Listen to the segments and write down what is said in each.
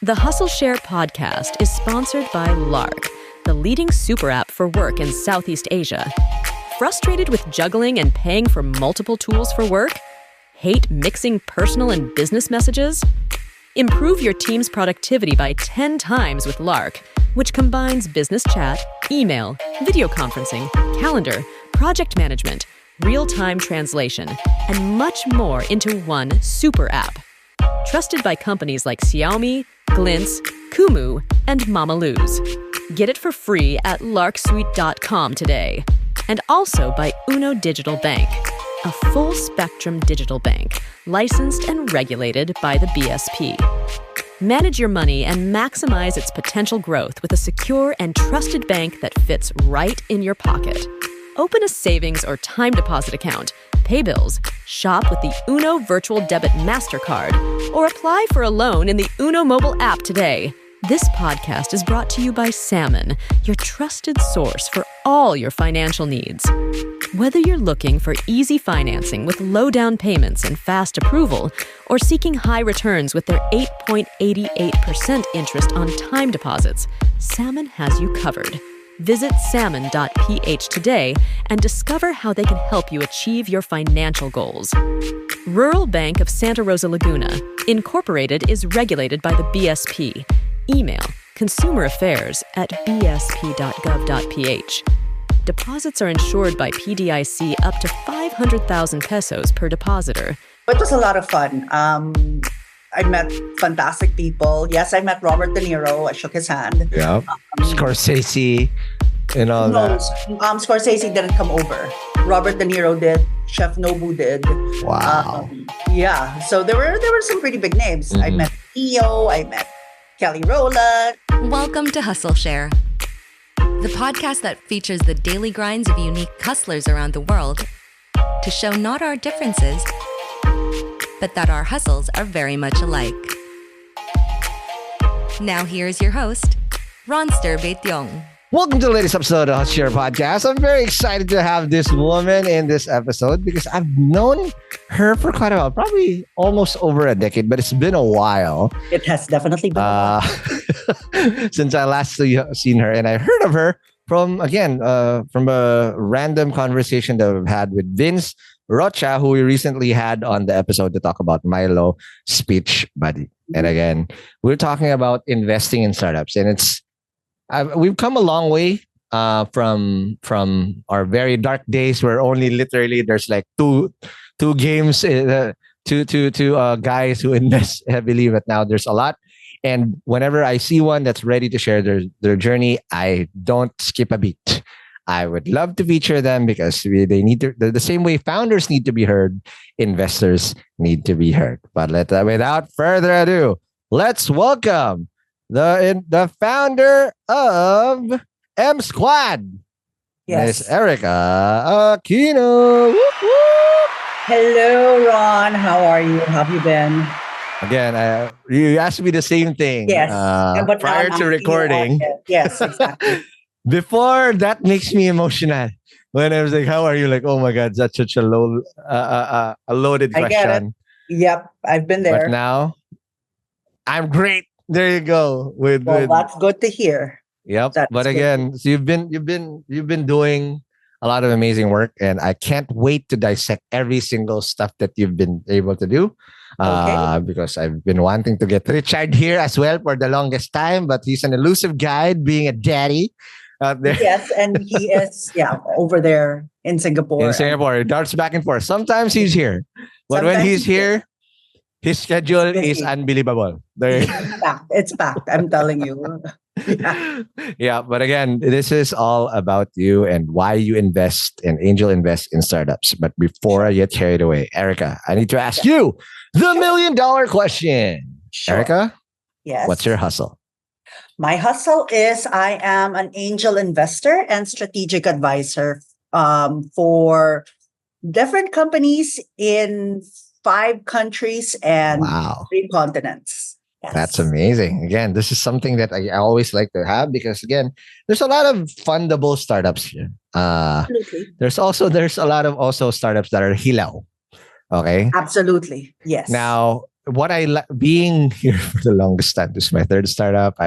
The Hustleshare podcast is sponsored by Lark, the leading super app for work in Southeast Asia. Frustrated with juggling and paying for multiple tools for work? Hate mixing personal and business messages? Improve your team's productivity by 10 times with Lark, which combines business chat, email, video conferencing, calendar, project management, real-time translation, and much more into one super app. Trusted by companies like Xiaomi, Glints, Kumu, and Mamalu's. Get it for free at larksuite.com today. And also by Uno Digital Bank, a full-spectrum digital bank licensed and regulated by the BSP. Manage your money and maximize its potential growth with a secure and trusted bank that fits right in your pocket. Open a savings or time deposit account, pay bills, shop with the Uno Virtual Debit MasterCard, or apply for a loan in the Uno mobile app today. This podcast is brought to you by Salmon, your trusted source for all your financial needs. Whether you're looking for easy financing with low down payments and fast approval, or seeking high returns with their 8.88% interest on time deposits, Salmon has you covered. Visit salmon.ph today and discover how they can help you achieve your financial goals. Rural Bank of Santa Rosa Laguna, Incorporated, is regulated by the BSP. Email consumerAffairs@bsp.gov.ph. Deposits are insured by PDIC up to 500,000 pesos per depositor. It was a lot of fun. I met fantastic people. Yes, I met Robert De Niro. I shook his hand. Yeah. Scorsese and all that. Scorsese didn't come over. Robert De Niro did. Chef Nobu did. Wow. Yeah. So there were some pretty big names. Mm-hmm. I met Theo. I met Kelly Rowland. Welcome to Hustleshare, the podcast that features the daily grinds of unique hustlers around the world to show not our differences, but that our hustles are very much alike. Now here's your host, Ronster Baetiong. Welcome to the latest episode of Hustleshare Podcast. I'm very excited to have this woman in this episode because I've known her for quite a while, probably almost over a decade, but it's been a while. It has definitely been a while. Since I last seen her, and I heard of her from a random conversation that we've had with Vince Rocha, who we recently had on the episode to talk about Milo Speech Buddy. And again, we're talking about investing in startups, and we've come a long way from our very dark days where only literally there's like two games, two guys who invest heavily, but now there's a lot. And whenever I see one that's ready to share their journey, I don't skip a beat. I would love to feature them because they need to. The same way founders need to be heard, investors need to be heard. But without further ado, let's welcome the founder of M Squad. Yes, Miss Erika Aquino. Whoop, whoop. Hello, Ron. How are you? How have you been? Again, you asked me the same thing. Yes, but prior to recording. Yes, exactly. Before, that makes me emotional. When I was like, "How are you?" Like, oh my God, that's such a loaded question. I get it. Yep, I've been there. But now, I'm great. There you go. That's good to hear. Yep. But again, so you've been doing a lot of amazing work, and I can't wait to dissect every single stuff that you've been able to do. Because I've been wanting to get Richard here as well for the longest time, but he's an elusive guide, being a daddy out there. Yes, and he is over there in Singapore. He darts back and forth. Sometimes he's here, but when he's here, his schedule is unbelievable. It's packed. I'm telling you. Yeah, but again, this is all about you and why you invest and angel invest in startups. But before I get carried away, Erika, I need to ask you the $1 million question. Sure. Erika, yes. What's your hustle? My hustle is I am an angel investor and strategic advisor for different companies in 5 countries and 3 continents. Yes. That's amazing. Again, this is something that I always like to have because again, there's a lot of fundable startups here. Absolutely. There's a lot of startups that are hilaw. Okay. Absolutely. Yes. Now, what being here for the longest time. This is my third startup. I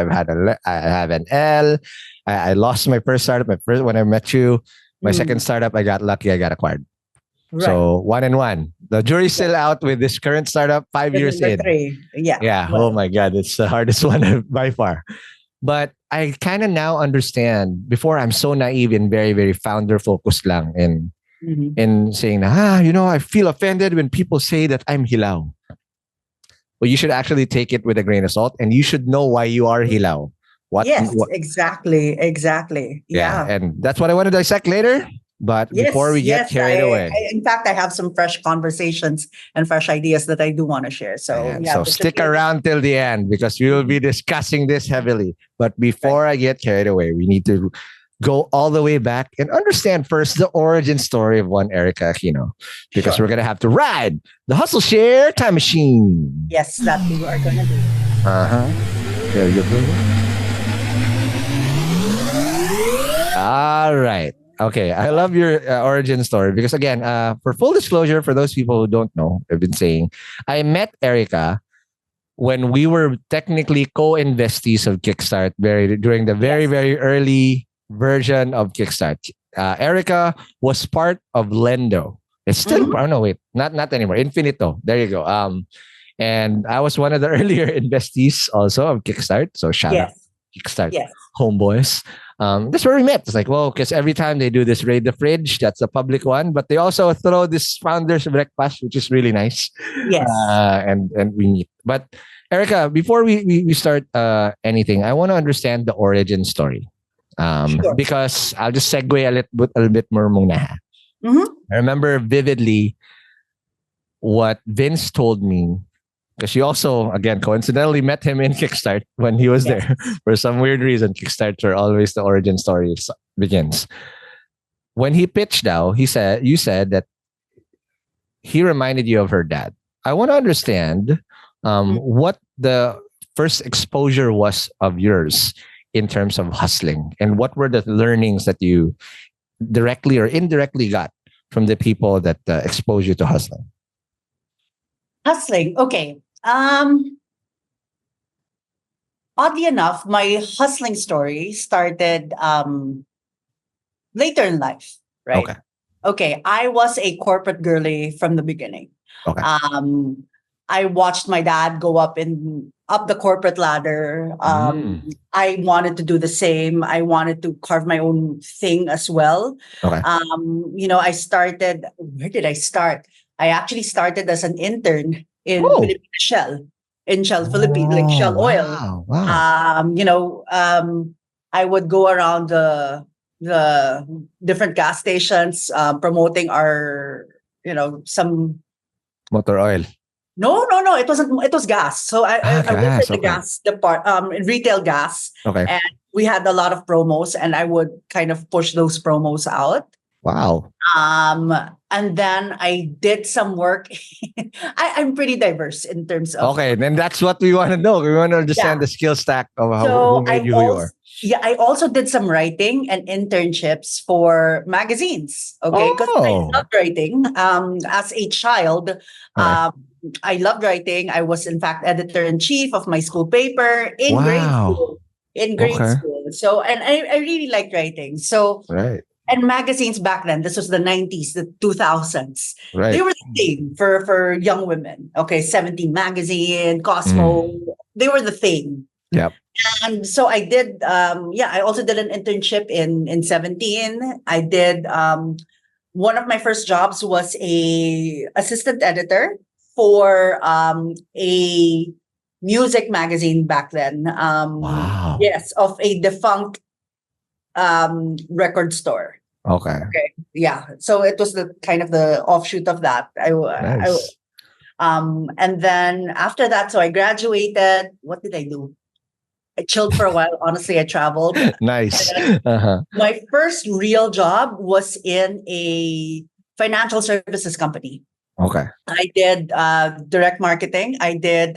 have an L. I lost my first startup. When I met you, my second startup, I got lucky. I got acquired. Right. So 1 and 1. The jury's still out with this current startup 5 years in. 3. Yeah. Yeah. Well, oh my God. It's the hardest one by far. But I kind of now understand. Before, I'm so naive and very, very founder focused lang in saying, I feel offended when people say that I'm hilaw. Well, you should actually take it with a grain of salt, and you should know why you are hilaw. Exactly. Yeah. And that's what I want to dissect later. But before we get carried away. In fact, I have some fresh conversations and fresh ideas that I do want to share. So, so stick around till the end because we will be discussing this heavily. But before I get carried away, we need to go all the way back and understand first the origin story of one Erika Aquino. Because we're going to have to ride the Hustleshare time machine. Yes, that we are going to do. There you go. All right. Okay, I love your origin story because again, for full disclosure, for those people who don't know, I've been saying, I met Erika when we were technically co-investees of Kickstart during the very, very early version of Kickstart. Erika was part of Lendo. It's still, oh no, wait, not anymore. Infinit-O. There you go. And I was one of the earlier investees also of Kickstart. So shout out Kickstart homeboys. That's where we met. It's like, well, because every time they do this Raid the Fridge, that's a public one, but they also throw this founders breakfast, which is really nice. Yes. And we meet. But Erika, before we start anything, I want to understand the origin story. Because I'll just segue a little bit more muna. I remember vividly what Vince told me. Because she also, again, coincidentally met him in Kickstart when he was there. For some weird reason, Kickstarts are always the origin story begins. When he pitched out, you said that he reminded you of her dad. I want to understand what the first exposure was of yours in terms of hustling, and what were the learnings that you directly or indirectly got from the people that exposed you to hustling. Hustling. Okay. Oddly enough, my hustling story started later in life, right? Okay. I was a corporate girly from the beginning. Okay. I watched my dad go up the corporate ladder. I wanted to do the same. I wanted to carve my own thing as well. Okay. I started. Where did I start? I actually started as an intern in Philippine Shell, Philippines, like Shell Oil. Wow. I would go around the different gas stations promoting our, some motor oil. No, it wasn't. It was gas. So I worked at the gas department, retail gas. Okay. And we had a lot of promos, and I would kind of push those promos out. Wow. And then I did some work. I'm pretty diverse in terms of. Okay, then that's what we want to know. We want to understand the skill stack of who made you who you are. Yeah, I also did some writing and internships for magazines. Okay, because I loved writing. As a child, I loved writing. I was, in fact, editor-in-chief of my school paper in grade school. So, and I really liked writing. So, and magazines back then, this was the 90s, the 2000s. Right. They were the thing for young women. Okay, 17 Magazine, Cosmo, they were the thing. Yep. And so I did, I also did an internship in 17. I did, one of my first jobs was a assistant editor for a music magazine back then. Wow. Yes, of a defunct record store. Okay. Yeah. So it was the kind of the offshoot of that. Nice. And then after that, so I graduated. What did I do? I chilled for a while. Honestly, I traveled. Nice. My first real job was in a financial services company. Okay. I did direct marketing. I did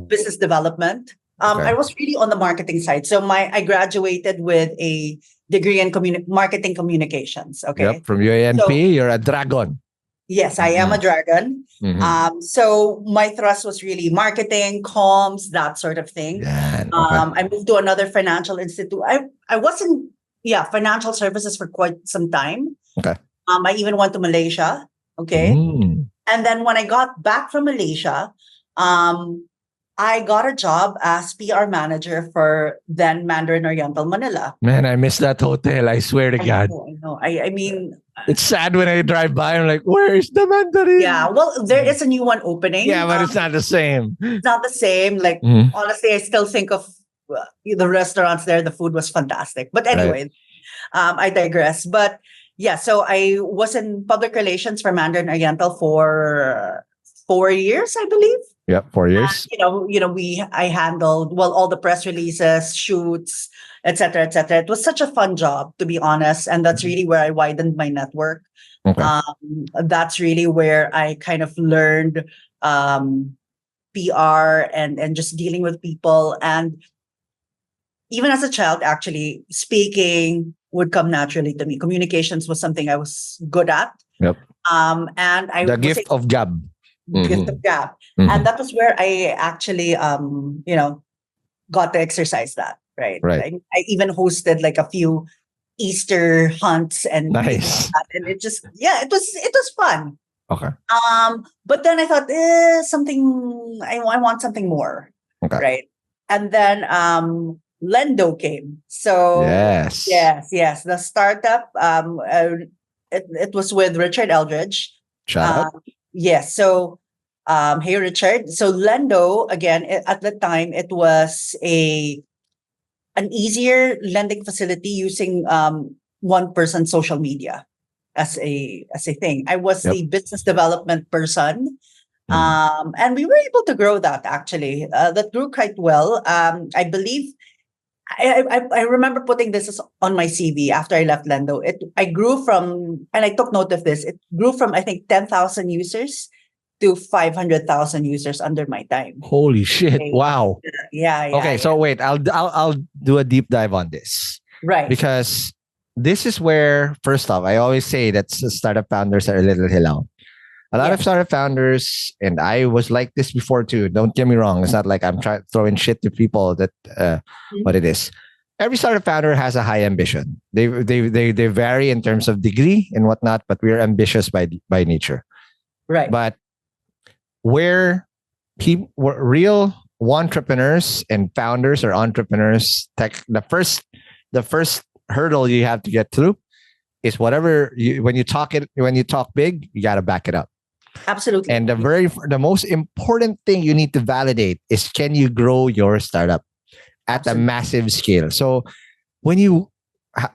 business development. I was really on the marketing side. So I graduated with a degree in marketing communications. Okay. Yep. From UANP, you're a dragon. Yes, I am a dragon. So my thrust was really marketing, comms, that sort of thing. Yeah. Okay. I moved to another financial institute. I was in financial services for quite some time. Okay. I even went to Malaysia. Okay. And then when I got back from Malaysia, I got a job as PR manager for then Mandarin Oriental Manila. Man, I miss that hotel. I swear to God. I know. I mean, it's sad when I drive by. I'm like, where's the Mandarin? Yeah, well, there is a new one opening. Yeah, but it's not the same. It's not the same. Like, honestly, I still think of the restaurants there. The food was fantastic. But anyway, I digress. But yeah, so I was in public relations for Mandarin Oriental for 4 years, I believe. Yeah, 4 years. I handled all the press releases, shoots, etc., etc. It was such a fun job, to be honest, and that's really where I widened my network. Okay. That's really where I kind of learned PR and just dealing with people. And even as a child, actually, speaking would come naturally to me. Communications was something I was good at. Yep. And I the gift of gab. Gift of gab. And that was where I actually got to exercise that. Right. I even hosted like a few Easter hunts and nice. Like and it just it was fun. Okay. But then I thought something I want something more. Okay. Right. And then Lendo came. So yes, the startup. It was with Richard Eldridge. Shout out. Yes. So hey Richard. So Lendo again at the time it was an easier lending facility using one person social media as a thing. I was the business development person. And we were able to grow that actually. That grew quite well. I believe I remember putting this on my CV after I left Lendo. I grew from, and I took note of this, it grew from I think 10,000 users to 500,000 users under my time. Holy shit. Okay. Wow. Yeah. Okay, so wait, I'll do a deep dive on this. Right. Because this is where, first off, I always say that startup founders are a little hilaw. A lot of startup founders, and I was like this before too. Don't get me wrong. It's not like I'm throwing shit to people that what it is. Every startup founder has a high ambition. They vary in terms of degree and whatnot, but we're ambitious by nature. Right. But where real entrepreneurs and founders or entrepreneurs, the first hurdle you have to get through is whatever when you talk big, you got to back it up. Absolutely. And the most important thing you need to validate is, can you grow your startup at a massive scale? So when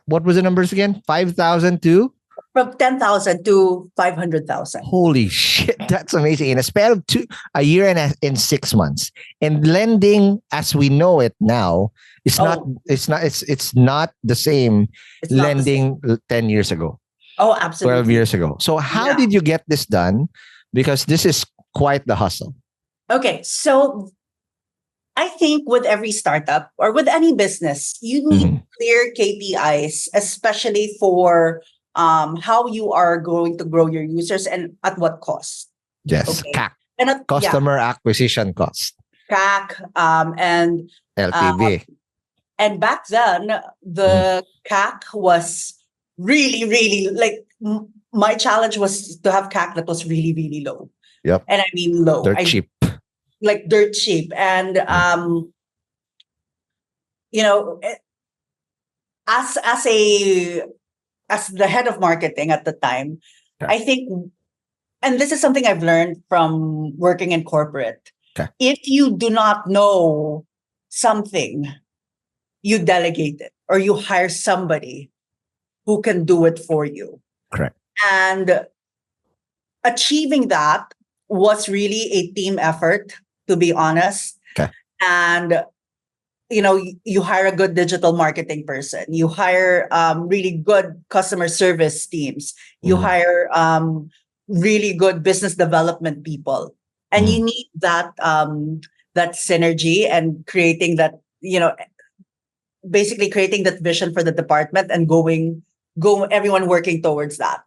what was the numbers again? 5,000 to? From 10,000 to 500,000. Holy shit, that's amazing. In a span of a year and in 6 months. And lending as we know it now it's not the same lending 10 years ago. Oh, absolutely. 12 years ago. So how did you get this done? Because this is quite the hustle. Okay, so I think with every startup or with any business, you need clear KPIs, especially for how you are going to grow your users and at what cost. Yes, okay. CAC, and customer acquisition cost. CAC and LTV. And back then, the CAC was really, really like my challenge was to have CAC that was really, really low. Yep. And I mean low. Cheap. Like dirt cheap. And as the head of marketing at the time, I think, and this is something I've learned from working in corporate. If you do not know something, you delegate it or you hire somebody who can do it for you. Correct. And achieving that was really a team effort, to be honest. Okay. And you hire a good digital marketing person. You hire really good customer service teams. You hire really good business development people. And you need that synergy and creating that, basically creating that vision for the department and go everyone working towards that.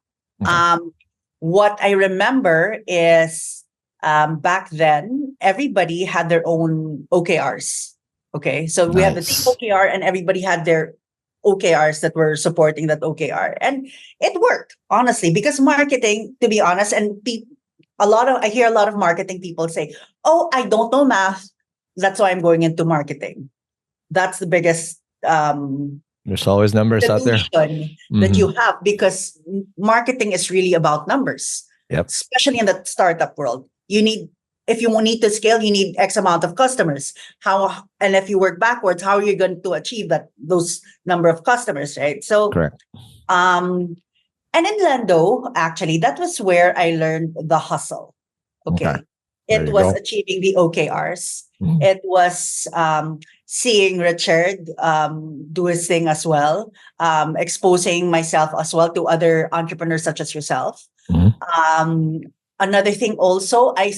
what I remember is back then, everybody had their own OKRs. Okay. So we had the team Nice. OKR and everybody had their OKRs that were supporting that OKR. And it worked, honestly, because marketing, to be honest, and I hear a lot of marketing people say, oh, I don't know math. That's why I'm going into marketing. That's the biggest There's always numbers out there. delusion that you have, because marketing is really about numbers, Yep. especially in the startup world. If you need to scale, you need X amount of customers. And if you work backwards, how are you going to achieve those number of customers, right? So, Correct. and in Lendo, actually, that was where I learned the hustle. Okay. Okay. There It you was go. achieving the OKRs. Mhm. It was seeing Richard do his thing as well, exposing myself as well to other entrepreneurs such as yourself. Mhm. Another thing also, at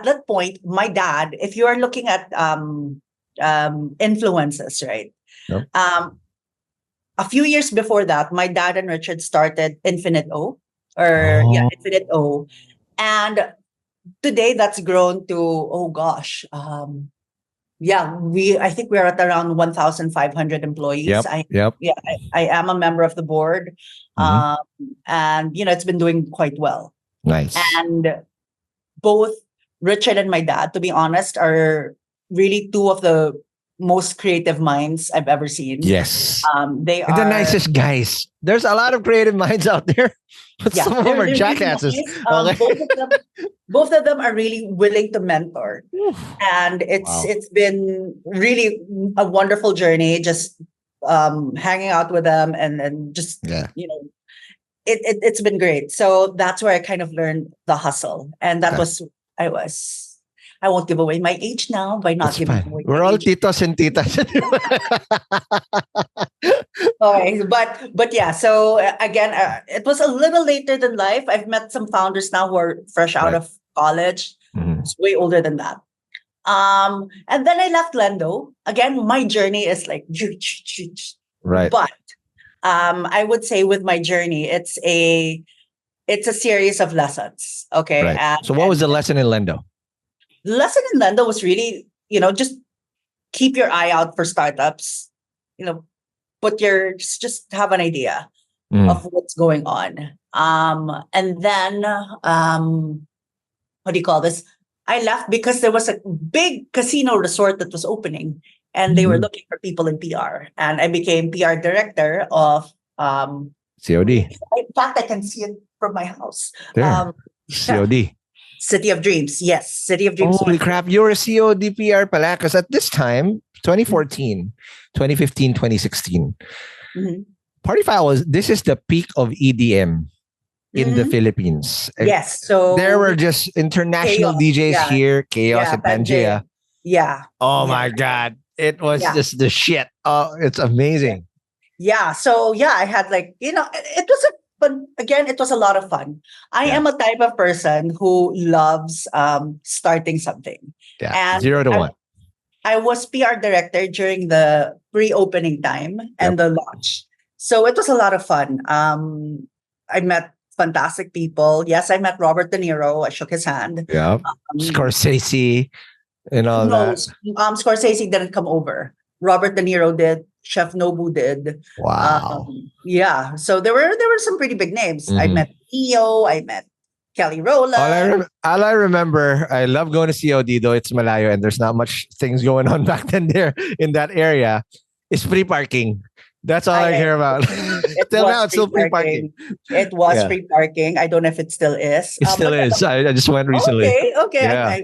that point, my dad, if you are looking at influences, right? Yep. A few years before that, my dad and Richard started Infinit-O, Oh. Infinit-O. And today that's grown to, oh gosh, I think we're at around 1,500 employees. Yep. I am a member of the board. Mhm. And it's been doing quite well. Nice. And both Richard and my dad, to be honest, are really two of the most creative minds I've ever seen. Yes. They And the are nicest guys. There's a lot of creative minds out there, but some of them are they're really jackasses. nice. Okay. Both of them are really willing to mentor. Oof. And Wow. it's been really a wonderful journey, just hanging out with them and just Yeah. it's been great. So that's where I kind of learned the hustle, and that Okay. I won't give away my age now by not That's giving fine. away We're my all age. titos and titas. Okay, but yeah. So again, it was a little later than life. I've met some founders now who are fresh out Right. of college. Mhm. It's way older than that. And then I left Lendo. Again, my journey is like, Right. but I would say with my journey, it's a series of lessons. Okay, Right. and, So what was the lesson in Lendo? the lesson in Lendo was really, just keep your eye out for startups. Just have an idea of what's going on. And then what do you call this? I left because there was a big casino resort that was opening, and they were Mhm. looking for people in PR. And I became PR director of. COD. In fact, I can see it from my house. There. COD. City of Dreams. Yes, City of Dreams. Holy crap. You're a COD PR pala. Because at this time, 2014, 2015, 2016, Mhm. Party Foul this is the peak of EDM in the Mhm. Philippines. Yes. So There were just international Chaos. DJs Yeah. here, Chaos and Pangea. Yeah. Oh Yeah. my God. It was Yeah. just the shit. Oh, it's amazing. Yeah. So I had it was but again, it was a lot of fun. I Yeah. am a type of person who loves starting something. Yeah. And 0 to 1. I was PR director during the pre-opening time and the launch. So it was a lot of fun. I met fantastic people. Yes, I met Robert De Niro. I shook his hand. Yeah. Scorsese and all No, that. Scorsese didn't come over. Robert De Niro did. Chef Nobu did. Wow. Yeah. So there were some pretty big names. I Mhm. met Neo. I met Kelly Rowland. All I remember, I love going to COD, though it's Malayo and there's not much things going on back then there in that area. It's free parking. That's all I care about. Till now, it's still free parking. It was Yeah. free parking. I don't know if it still is. It still is. I just went recently. Okay. Yeah.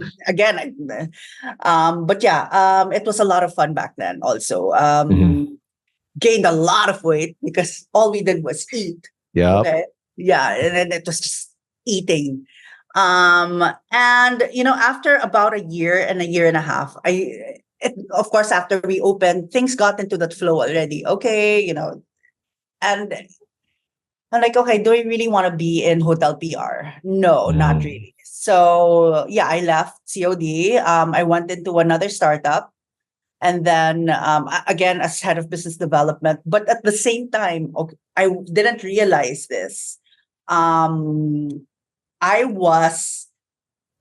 But yeah, it was a lot of fun back then. Also, Mhm. gained a lot of weight because all we did was eat. Yep. Okay. Yeah, and then it was just eating. And after about a year and a half, of course, after we opened, things got into that flow already. Okay, and I'm like, okay, do I really want to be in hotel PR? No, not really. So yeah, I left COD. I went into another startup, and then again as head of business development. But at the same time, okay, I didn't realize this. um, I was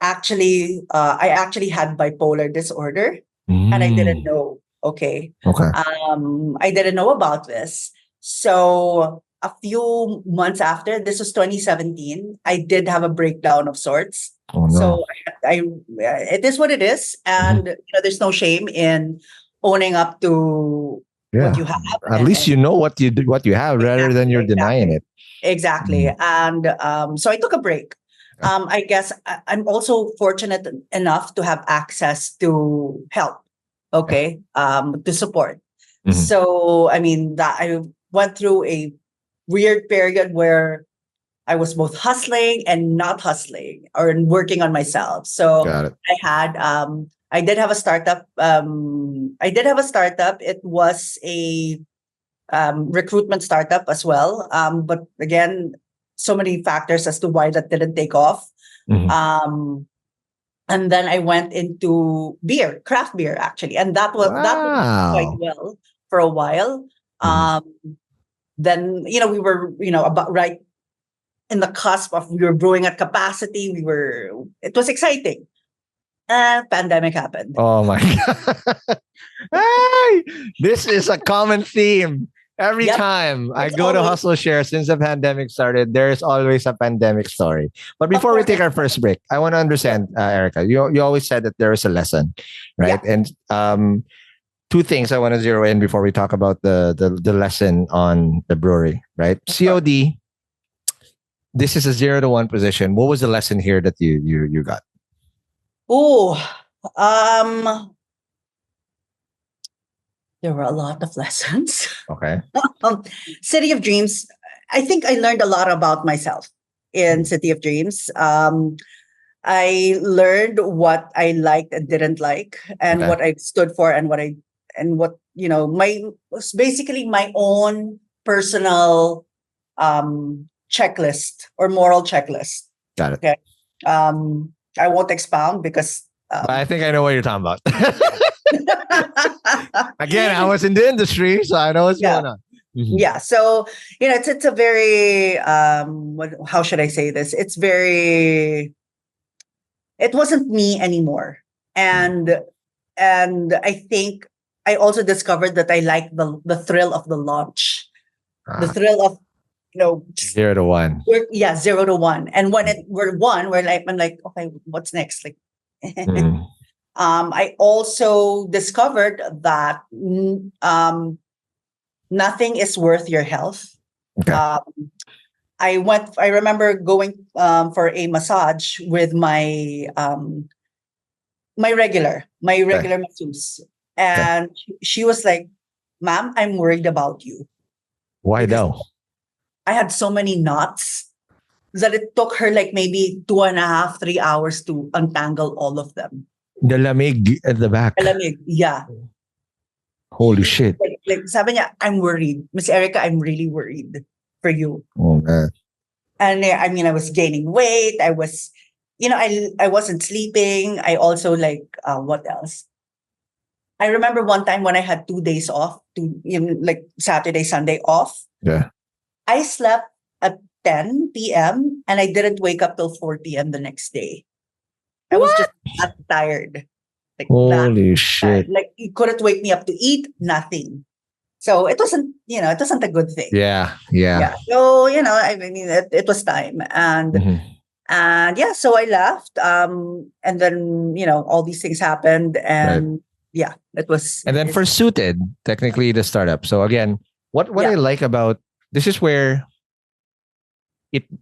I actually had bipolar disorder, and I didn't Mm. know. Okay. Okay. I didn't know about this. So a few months after, this was 2017, I did have a breakdown of sorts. Oh no. So it is what it is, Mhm. and there's no shame in owning up to what Yeah. you have, At least you know what you have rather than you're denying exactly, it. exactly. Mm. And so I took a break. Okay. I guess I'm also fortunate enough to have access to help, Yeah. okay, to support. Mhm. So, I mean, that I went through a weird period where I was both hustling and not hustling or working on myself. So Got it. I did have a startup. I did have a startup. It was a recruitment startup as well. But again, so many factors as to why that didn't take off. Mhm. Um, and then I went into beer, craft beer actually, and that was quite Wow. well for a while. Mhm. Um, then we were about right in the cusp of we were brewing at capacity. It was exciting. And pandemic happened. Oh my god. Hey, this is a common theme. Every Yep, time I it's go to always, Hustleshare since the pandemic started, there's always a pandemic story. But of before we course, take our first break, I want to yes, understand, Erica. You always said that there is a lesson, right? yeah, And two things I want to zero in before we talk about the lesson on the brewery, right? of course. COD. This is a 0 to 1 position. What was the lesson here that you got? Oh, um, there were a lot of lessons. Okay. um, City of Dreams. I think I learned a lot about myself in City of Dreams. I learned what I liked and didn't like, and Okay. what I stood for, and what my was basically my own personal checklist or moral checklist. Got it. Okay, I won't expound because But I think I know what you're talking about. Again, I yeah, was in the industry, so I know what's going on. Mhm. yeah. So it's a very how should I say this? It wasn't me anymore, Mm. and I think I also discovered that I like the thrill of the launch, the Ah, thrill of just 0 to 1. yeah, 0 to 1, and when Mm. we're one, I'm like, okay, what's next? Like, Mm. I also discovered that nothing is worth your health. Okay. Um, I remember going for a massage with my Okay. regular masseuse. Okay. And she was like, "Ma'am, I'm worried about you Why because though? I had so many knots that it took her like maybe 2.5, 3 hours to untangle all of them." The lamig at the back. Alam mo, yeah. Holy shit. Like sabi niya, "I'm worried. Miss Erica, I'm really worried for you." Oh man. And I mean, I was gaining weight. I was, I wasn't sleeping. I also like, what else? I remember one time when I had 2 days off, like Saturday, Sunday off. Yeah. I slept at 10 p.m. and I didn't wake up till 4 p.m. the next day. I was just What? that tired, like that Holy tired. shit. Like you couldn't wake me up to eat, nothing. So it wasn't a good thing. Yeah. Yeah. Yeah. So I mean, it was time, Mhm. and yeah, so I left. And then all these things happened, Right. and yeah, And then for Suited, technically the startup. So again, what yeah, I like about this is where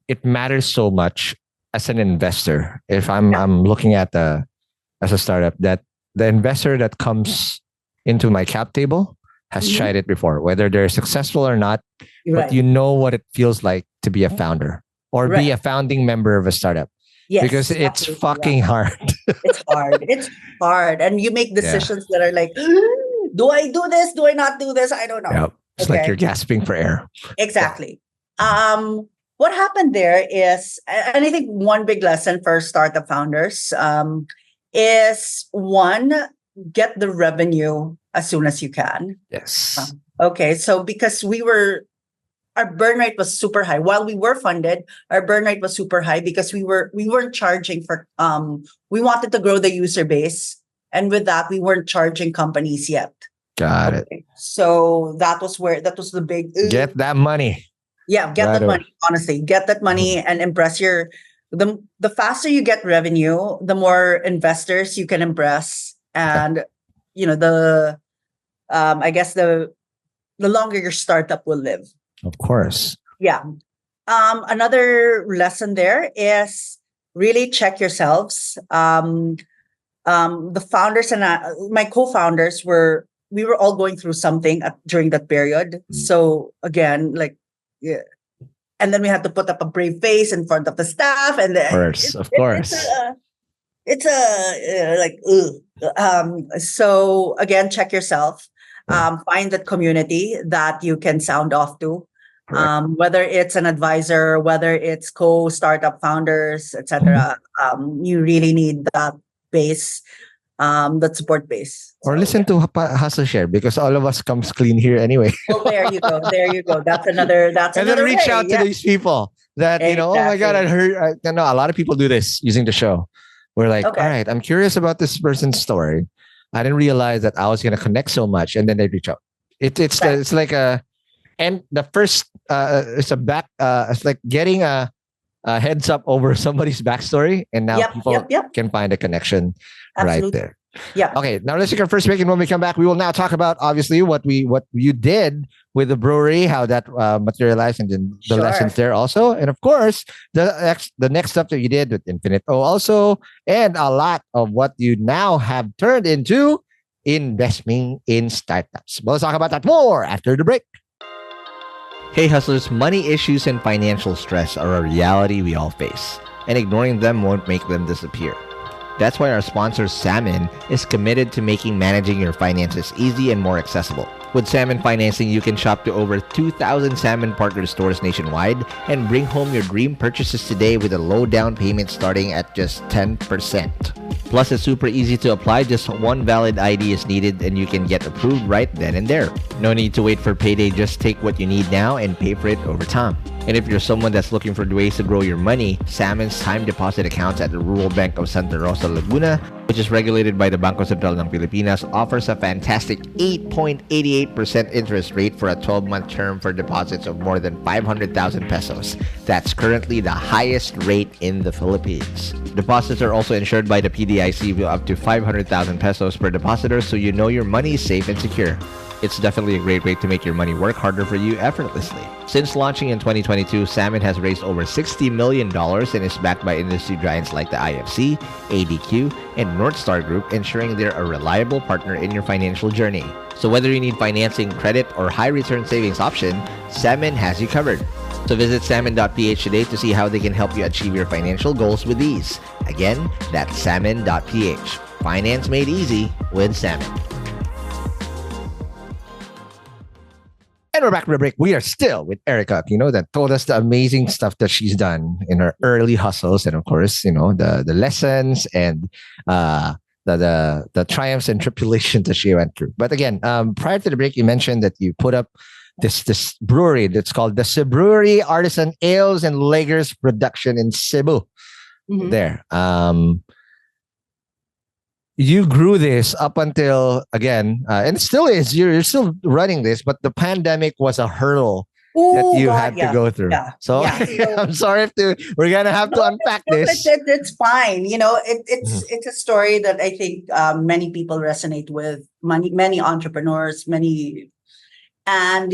it matters so much as an investor. If I'm yeah, I'm looking at as a startup, that the investor that comes into my cap table has mhm, tried it before, whether they're successful or not, but right, you know what it feels like to be a founder or be right, a founding member of a startup because yes, it's absolutely, yeah. fucking hard. It's hard, and you make Yeah. decisions that are like, do I do this? Do I not do this? I don't know. Yep. It's like you're Okay, gasping for air. Yeah. exactly. What happened there is, and I think one big lesson for startup founders is one, get the revenue as soon as you can. Yes. Okay, so because we were our burn rate was super high. While we were funded, our burn rate was super high because we weren't charging for we wanted to grow the user base, and with that we weren't charging companies yet. Got it. So that was the big Get that money. Yeah, get Right that away. money. Honestly, get that money and impress the faster you get revenue, the more investors you can impress, and the I guess the longer your startup will live. Of course. Yeah. Another lesson there is really check yourselves. The founders and my co-founders we were all going through something during that period. So again, yeah. And then we had to put up a brave face in front of the staff, and Of course. So again, check yourself. Find that community that you can sound off to. Whether it's an advisor, whether it's co-startup founders, etc. You really need that base, that support base. Or listen to Hustleshare, because all of us comes clean here anyway. Well, there you go. There you go. That's another. And then reach out to these people that, oh my God, I heard, a lot of people do this using the show. We're like, all right, I'm curious about this person's story. I didn't realize that I was going to connect so much. And then they reach out. It's like and the first, it's like getting a heads up over somebody's backstory. And now people can find a connection right there. Yeah. Okay. Now let's take our first break, and when we come back, we will now talk about obviously what you did with the brewery, how that materialized, and then the lessons there also, and of course the next stuff that you did with Infinit-O also, and a lot of what you now have turned into investing in startups. We'll talk about that more after the break. Hey hustlers, money issues and financial stress are a reality we all face, and ignoring them won't make them disappear. That's why our sponsor, Salmon, is committed to making managing your finances easy and more accessible. With Salmon financing, you can shop to over 2,000 Salmon partner stores nationwide and bring home your dream purchases today with a low down payment starting at just 10%. Plus, it's super easy to apply. Just one valid ID is needed and you can get approved right then and there. No need to wait for payday. Just take what you need now and pay for it over time. And if you're someone that's looking for ways to grow your money, Salmon's time deposit accounts at the Rural Bank of Santa Rosa, Laguna, which is regulated by the Bangko Sentral ng Pilipinas, offers a fantastic 8.88% interest rate for a 12-month term for deposits of more than 500,000 pesos. That's currently the highest rate in the Philippines. Deposits are also insured by the PDIC with up to 500,000 pesos per depositor, so you know your money is safe and secure. It's definitely a great way to make your money work harder for you effortlessly. Since launching in 2022, Salmon has raised over $60 million and is backed by industry giants like the IFC, ADQ, and Northstar Group, ensuring they're a reliable partner in your financial journey. So whether you need financing, credit, or high-return savings option, Salmon has you covered. So visit salmon.ph today to see how they can help you achieve your financial goals with ease. Again, that's salmon.ph. Finance made easy with Salmon. And we're back from the break. We are still with Erika Aquino that told us the amazing stuff that she's done in her early hustles, and of course, the lessons and the triumphs and tribulations that she went through. But again, prior to the break, you mentioned that you put up this brewery that's called the Cebruery Artisan Ales and Lagers Production in Cebu. Mm-hmm. There. You grew this up until, again, and still is, you're still running this, but the pandemic was a hurdle that you had to go through. Yeah. So I'm sorry we're going to have to unpack this. It's fine. It's a story that I think many people resonate with, many entrepreneurs, and,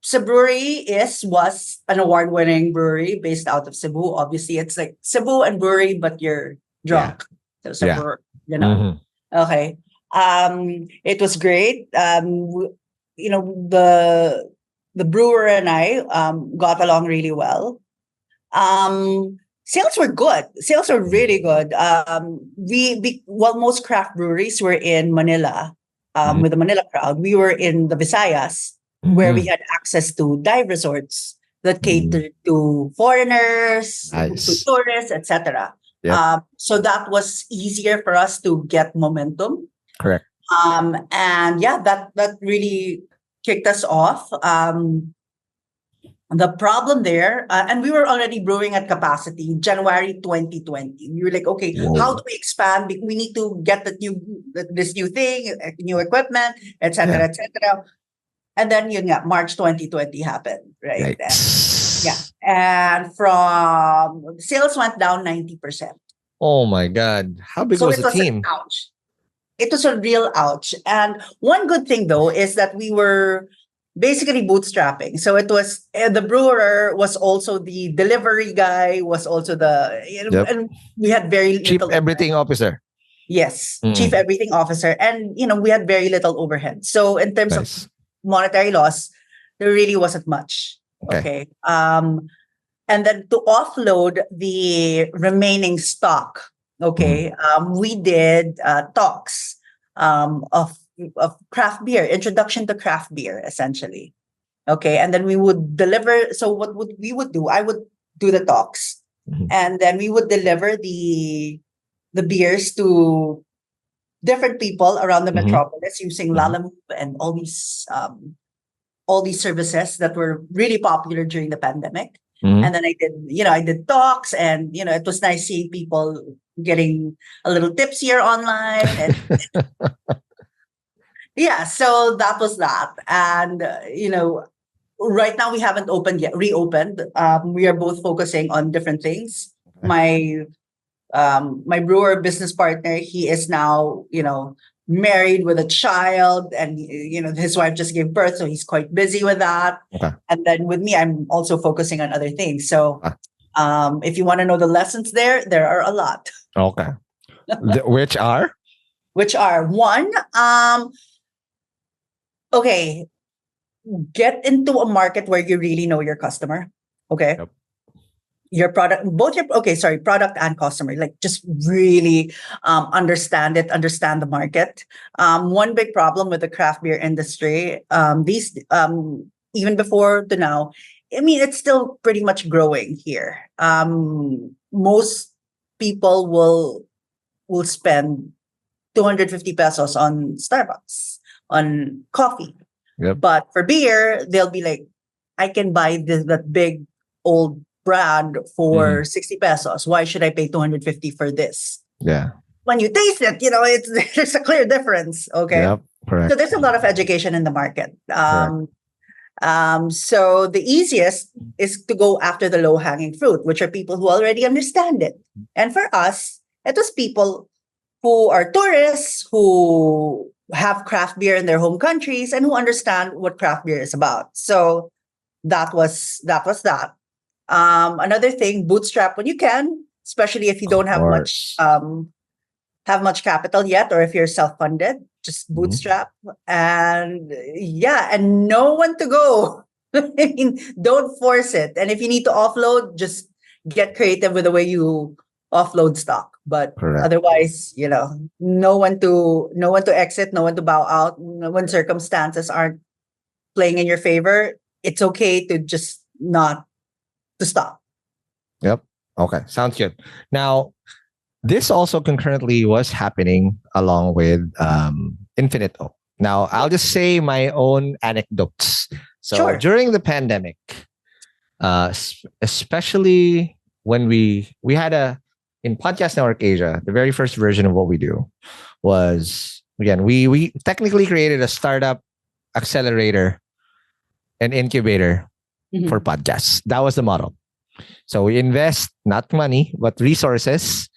Cebruery was an award-winning brewery based out of Cebu. Obviously, it's like Cebu and brewery, but you're drunk. Yeah. So Cebruery. Mm-hmm. Okay. It was great. The brewer and I got along really well. Sales were good. Sales were really good. Most craft breweries were in Manila. With the Manila crowd, we were in the Visayas, where we had access to dive resorts that catered to foreigners, to tourists, etc. Yep. So that was easier for us to get momentum. Correct. And that really kicked us off. The problem there, and we were already brewing at capacity January 2020. We were like, okay, how do we expand? We need to get this new thing, new equipment, etc., Yeah. etc. And then March 2020 happened, right? Yikes. And from sales went down 90%. Oh my God. How big So was it the was an team? ouch. It was a real ouch. And one good thing though is that we were basically bootstrapping. So it was the brewer was also the delivery guy, was also Yep. and we had very Chief little everything overhead. officer. Yes, chief everything officer, and we had very little overhead. So in terms of Nice. monetary loss, there really wasn't much. Okay. And then to offload the remaining stock, okay, we did talks of craft beer, introduction to craft beer, essentially. Okay, and then we would deliver. So we would do? I would do the talks, and then we would deliver the beers to different people around the metropolis using Lalamove and all these services that were really popular during the pandemic. And then I did talks, and it was nice seeing people getting a little tipsier online, and yeah, so that was that. And right now we haven't reopened. We are both focusing on different things. My brewer business partner, he is now married with a child, and his wife just gave birth, so he's quite busy with that. And then with me, I'm also focusing on other things. So if you want to know the lessons there are a lot. Okay. Which are one, okay, get into a market where you really know your customer. Okay. Yep. Your product, product and customer, like just really understand the market. One big problem with the craft beer industry, even before to now, I mean, it's still pretty much growing here. Most people will spend 250 pesos on Starbucks, on coffee. Yep. But for beer, they'll be like, I can buy that big old brand for 60 pesos. Why should I pay 250 for this? Yeah. When you taste it, there's a clear difference. Okay. Yep. Correct. So there's a lot of education in the market. So the easiest is to go after the low-hanging fruit, which are people who already understand it. And for us, it was people who are tourists, who have craft beer in their home countries, and who understand what craft beer is about. So that was that. Another thing, bootstrap when you can, especially if you don't have much capital yet, or if you're self-funded, just bootstrap. And and know when to go. I mean, don't force it. And if you need to offload, just get creative with the way you offload stock. But otherwise, know when to exit, know when to bow out. When circumstances aren't playing in your favor, it's okay to just not to stop. Yep. Okay. Sounds good. Now, this also concurrently was happening along with Infinit-O. Now, I'll just say my own anecdotes. So during the pandemic, especially when we had in Podcast Network Asia, the very first version of what we do was, again, we technically created a startup accelerator and incubator for podcasts. That was the model. So we invest not money, but resources,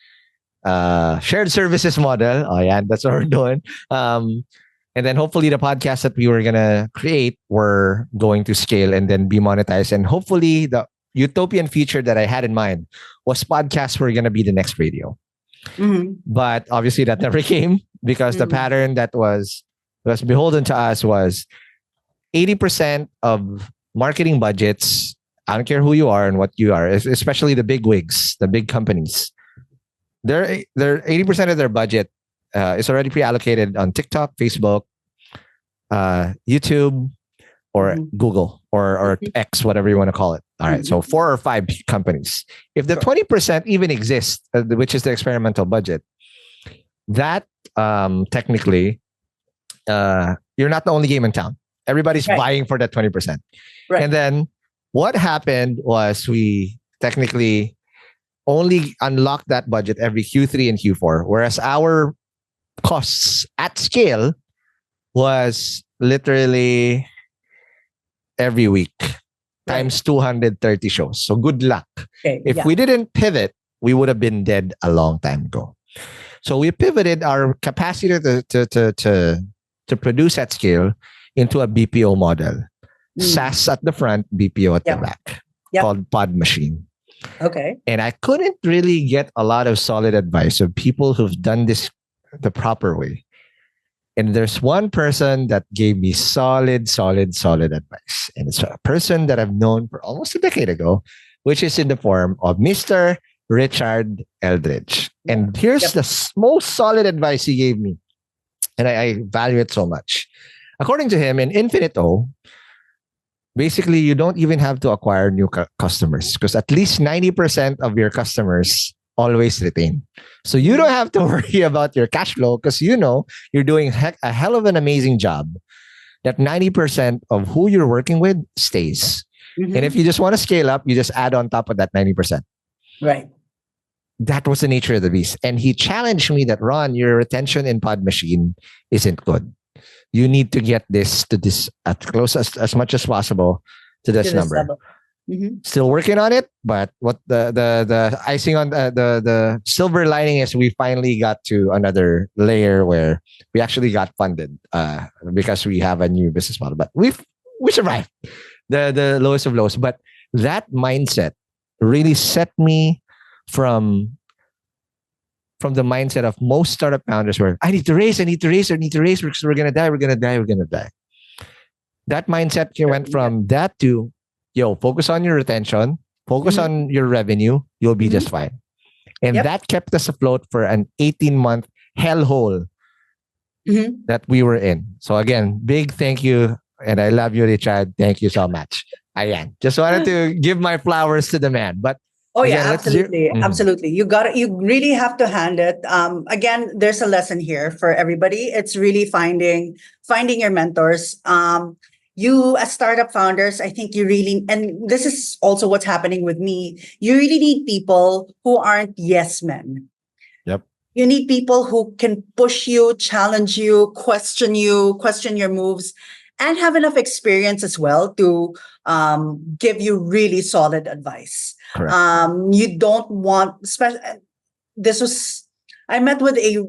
shared services model. Oh yeah, that's what we're doing. And then hopefully the podcasts that we were going to create were going to scale and then be monetized. And hopefully the utopian future that I had in mind was podcasts were going to be the next radio. But obviously that never came, because the pattern that was beholden to us was 80% of marketing budgets. I don't care who you are and what you are, especially the big wigs, the big companies. They're 80% of their budget is already pre-allocated on TikTok, Facebook, YouTube, or Google, or X, whatever you want to call it. All right, so 4 or 5 companies. If the 20% even exists, which is the experimental budget, that technically, you're not the only game in town. Everybody's vying for that 20%. Right. And then What happened was we technically only unlocked that budget every Q3 and Q4, whereas our costs at scale was literally every week times 230 shows. So good luck. Okay. If we didn't pivot, we would have been dead a long time ago. So we pivoted our capacity to produce at scale into a BPO model. SaaS at the front, BPO at the back, called Pod Machine. Okay. And I couldn't really get a lot of solid advice of people who've done this the proper way. And there's one person that gave me solid advice. And it's a person that I've known for almost a decade ago, which is in the form of Mr. Richard Eldridge. And here's the most solid advice he gave me. And I value it so much. According to him, in Infinit-O, basically, you don't even have to acquire new customers because at least 90% of your customers always retain. So you don't have to worry about your cash flow because you know you're doing a hell of an amazing job that 90% of who you're working with stays. And if you just want to scale up, you just add on top of that 90%. Right. That was the nature of the beast. And he challenged me that, Ron, your retention in Pod Machine isn't good. You need to get this to this as close as much as possible to this number. Still working on it, but what the icing on the silver lining is we finally got to another layer where we actually got funded because we have a new business model. But we survived the lowest of lows. But that mindset really set me from the mindset of most startup founders where I need to raise because we're gonna die. That mindset went from that to focus on your retention, focus on your revenue, you'll be just fine. And that kept us afloat for an 18-month hellhole that we were in. So again, big thank you. And I love you, Richard. Thank you so much. Ayan. Just wanted to give my flowers to the man. But absolutely. Absolutely. You really have to hand it. Again, there's a lesson here for everybody. It's really finding your mentors. You as startup founders, I think you really, and this is also what's happening with me, you really need people who aren't yes men. Yep. You need people who can push you, challenge you, question your moves, and have enough experience as well to give you really solid advice. Correct. You don't want, I met with a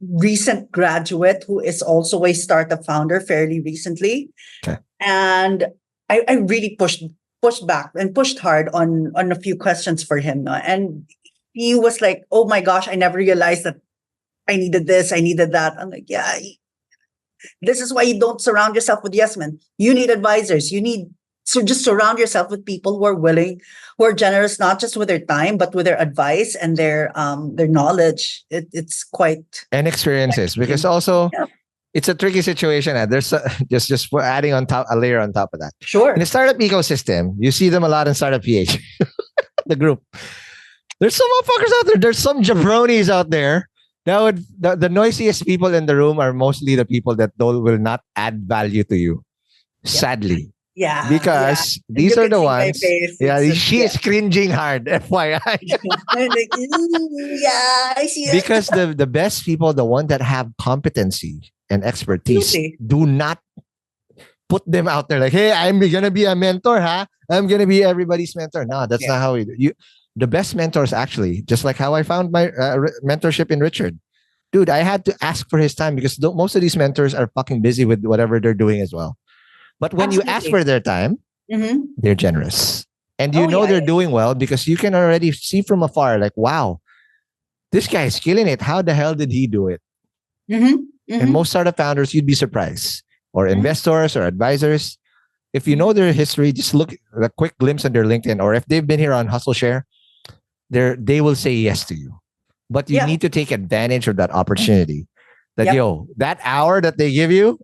recent graduate who is also a startup founder fairly recently. Okay. And I really pushed back and pushed hard on a few questions for him. And he was like, oh my gosh, I never realized that I needed this, I needed that. I'm like, this is why you don't surround yourself with yes men. You need advisors. So just surround yourself with people who are willing, who are generous, not just with their time, but with their advice and their knowledge. It's quite and experiences because also it's a tricky situation. There's just adding on top a layer on top of that. Sure. In the startup ecosystem, you see them a lot in Startup PH, the group. There's some motherfuckers out there. There's some jabronis out there. The noisiest people in the room are mostly the people that will not add value to you. Sadly. Yeah. Because these are the ones. She is cringing hard, FYI. Like, I see it. Because the best people, the ones that have competency and expertise, do not put them out there like, hey, I'm going to be a mentor, huh? I'm going to be everybody's mentor. No, that's not how we do. The best mentors, actually, just like how I found my mentorship in Richard. Dude, I had to ask for his time because most of these mentors are fucking busy with whatever they're doing as well. But when you ask for their time, they're generous. And they're doing well because you can already see from afar, like, wow, this guy is killing it. How the hell did he do it? And most startup founders, you'd be surprised. Or investors or advisors. If you know their history, just look at a quick glimpse on their LinkedIn. Or if they've been here on Hustleshare, they will say yes to you. But you need to take advantage of that opportunity. That, that hour that they give you,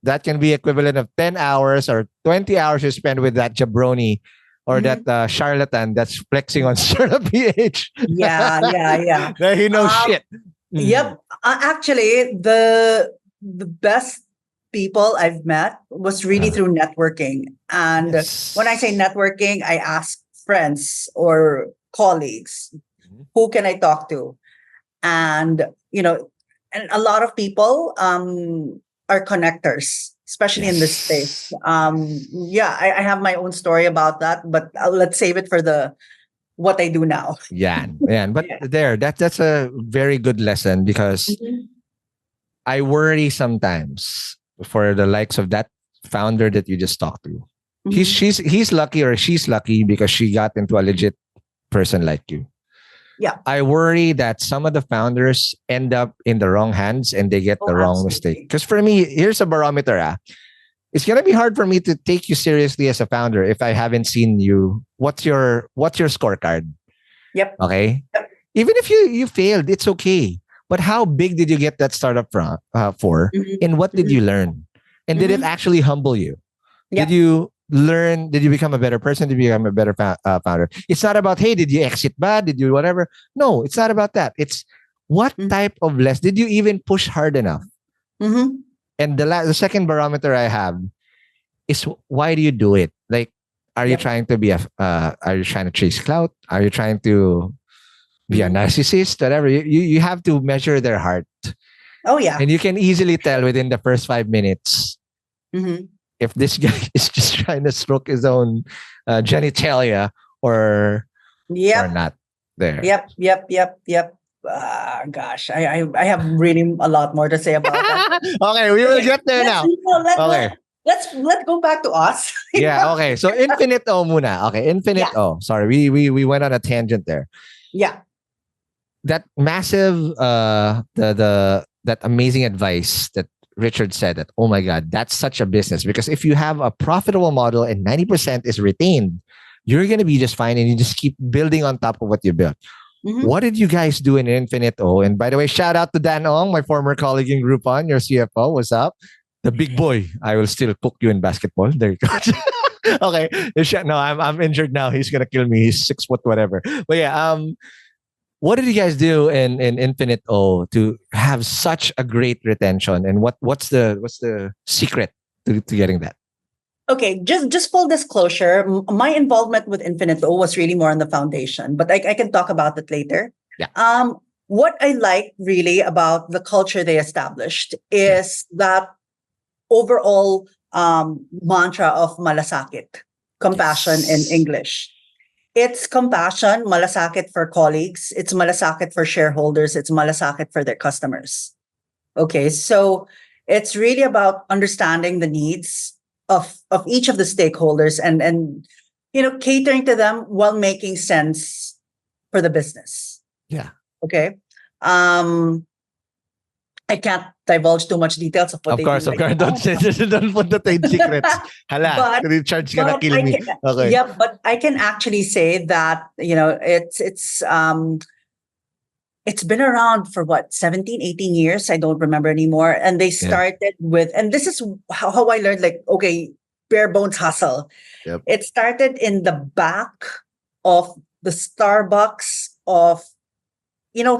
that can be equivalent of 10 hours or 20 hours you spend with that jabroni or that charlatan that's flexing on Startup PH. Yeah. He knows shit. Yep. Actually, the best people I've met was really through networking. And when I say Yes. networking, I ask friends or colleagues, Mhm. who can I talk to? And, and a lot of people are connectors, especially in this space. Yes. Yes. Yeah, I have my own story about that, but let's save it for the what I do now. Yan. Yan. But Yeah. that's a very good lesson because Mhm. I worry sometimes for the likes of that founder that you just talked to. Mhm. He's lucky or she's lucky because she got into a legit person like you. Yeah. I worry that some of the founders end up in the wrong hands and they get Oh, the wrong mistake. absolutely. Because for me, here's a barometer. It's gonna be hard for me to take you seriously as a founder if I haven't seen you. What's your scorecard? Yep. Okay. Yep. Even if you failed, it's okay. But how big did you get that startup for? Mhm. And what did Mhm. you learn? And did it Mhm. actually humble you? Did Yep. you learn? Did you become a better person? Did you become a better founder? It's not about, hey, did you exit bad? Did you whatever? No, it's not about that. It's what Mhm. type of less did you even push hard enough? Mhm. And the second barometer I have is why do you do it? Like, are you Yep. trying to be are you trying to chase clout? Are you trying to be a Mhm. narcissist? Whatever. You have to measure their heart. Oh yeah. And you can easily tell within the first 5 minutes Mhm. if this guy is just trying to stroke his own genitalia or Yep. not there. Yep. Yep. Yep. Yep. Gosh, I have really a lot more to say about that. Okay, we will Okay, get there let's now. Okay. let's go back to us. Yeah, okay. So Infinit-O muna. Okay, Yeah. Infinit-O. Sorry, we went on a tangent there. Yeah. That massive that amazing advice that Richard said that, oh my God, that's such a business. Because if you have a profitable model and 90% is retained, you're gonna be just fine and you just keep building on top of what you built. Mhm. What did you guys do in Infinit-O? And by the way, shout out to Dan Ong, my former colleague in Groupon, your CFO. What's up? The big boy. I will still cook you in basketball. There you go. Okay. No, I'm injured now. He's gonna kill me. He's 6 foot whatever. But yeah, what did you guys do in Infinit-O to have such a great retention? And what's the secret to getting that? Okay, just full disclosure, my involvement with Infinit-O was really more on the foundation, but I can talk about it later. Yeah. What I like really about the culture they established Yeah. is that overall mantra of malasakit, compassion in Yes. English. It's compassion, malasakit for colleagues, it's malasakit for shareholders, it's malasakit for their customers. Okay, so it's really about understanding the needs of each of the stakeholders and catering to them while making sense for the business. Yeah. Okay. Um I can't divulge too much details of what Of they do course, of right course. Don't now. say, don't put the trade secrets. Hala, but Richard's gonna but kill I me. can Okay. yeah, but I can actually say that it's been around for what, 17, 18 years? I don't remember anymore. And they Yeah. started with, and this is how I learned, like, okay, bare bones hustle. Yep. It started in the back of the Starbucks of,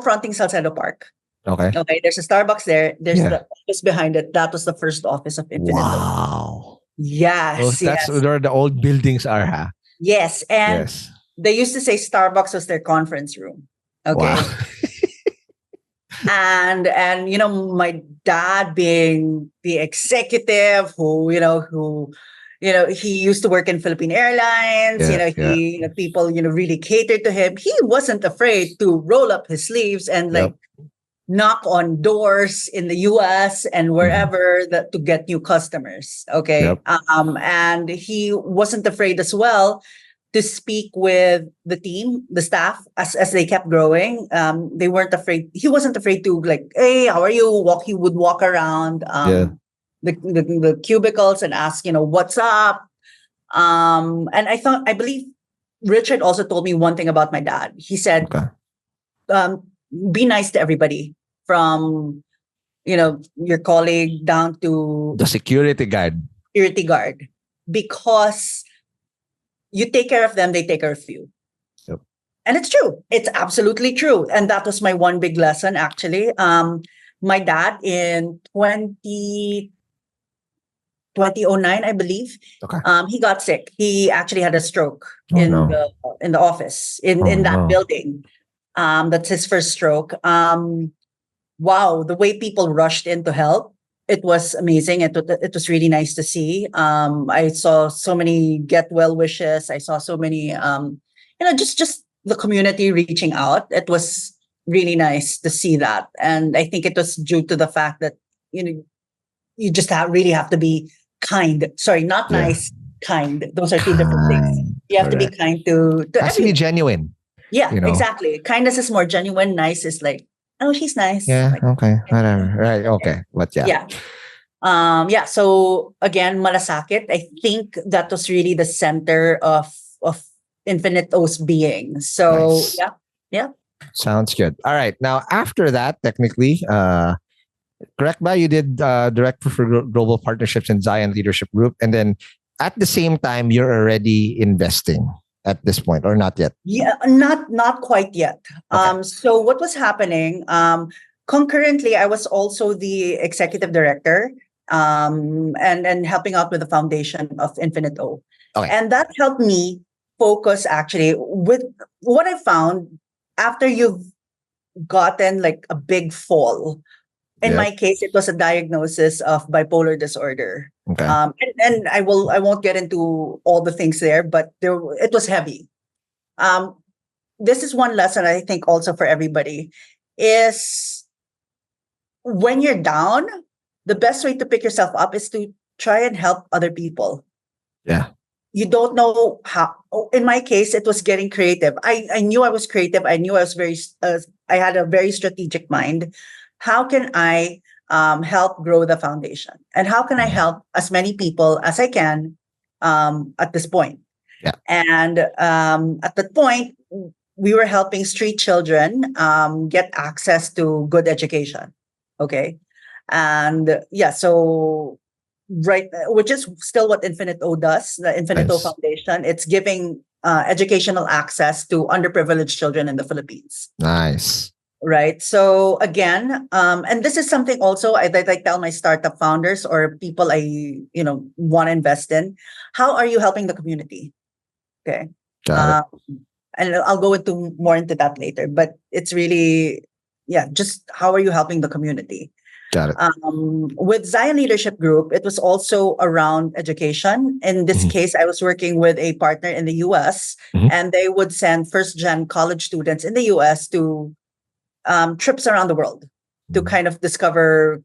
fronting Salcedo Park. Okay. Okay, there's a Starbucks there. There's Yeah. the office behind it. That was the first office of Infinito. Wow. Yes, That's yes, where the old buildings are, huh? yes. And Yes. they used to say Starbucks was their conference room. Wow. Okay. And my dad being the executive who he used to work in Philippine Airlines. Yeah. Yeah. People really catered to him. He wasn't afraid to roll up his sleeves and like Yep. knock on doors in the US and Mhm. wherever to get new customers. Okay. Yep. And he wasn't afraid as well to speak with the team, the staff, as they kept growing. They weren't afraid. He wasn't afraid to like, hey, how are you? He would walk around Yeah. the cubicles and ask, what's up? And I believe Richard also told me one thing about my dad. He said, Okay. um, be nice to everybody from, your colleague down to The security guard. security guard, because you take care of them, they take care of you. Yep. And it's true. It's absolutely true. And that was my one big lesson, actually. My dad in 2010, 2009, I believe. Okay. He got sick. He actually had a stroke Oh, no. in the office in that no. building. That's his first stroke. Wow, the way people rushed in to help, it was amazing. It was really nice to see. I saw so many get well wishes. I saw so many, just the community reaching out. It was really nice to see that, and I think it was due to the fact that you just really have to be kind. Sorry, not Yeah. nice, kind. Those are two different things. You have to be Correct. kind to Has to be everyone. genuine. Yeah, you know. exactly. Kindness is more genuine. Nice is like, oh, she's nice. Yeah. Like, Okay. Whatever. Right. Okay. But yeah. yeah. Yeah. So again, Malasakit, I think that was really the center of Infinit-O's being. So Nice. yeah. Sounds good. All right. Now, after that, technically, correct ba? You did Director for Global Partnerships in Zion Leadership Group. And then at the same time, you're already investing at this point, or not yet? Yeah, not quite yet. Okay. So what was happening? Concurrently, I was also the executive director, and helping out with the foundation of Infinit-O, Okay. and that helped me focus actually with what I found after you've gotten like a big fall. In Yep. my case, it was a diagnosis of bipolar disorder. Okay. And I won't get into all the things there, but it was heavy. This is one lesson I think also for everybody is when you're down, the best way to pick yourself up is to try and help other people. Yeah. You don't know how. In my case, it was getting creative. I knew I was creative. I knew I was I had a very strategic mind. How can I help grow the foundation? And how can I help as many people as I can at this point? Yeah. And at that point, we were helping street children get access to good education. Okay. And yeah, so right, which is still what Infinit-O does, the Infinit-O Nice. Foundation. It's giving educational access to underprivileged children in the Philippines. Nice. Right. So again, and this is something also I tell my startup founders or people I want to invest in. How are you helping the community? Okay. Got it. And I'll go more into that later. But it's really, just how are you helping the community? Got it. With Zion Leadership Group, it was also around education. In this case, I was working with a partner in the US, and they would send first-gen college students in the US to trips around the world to kind of discover,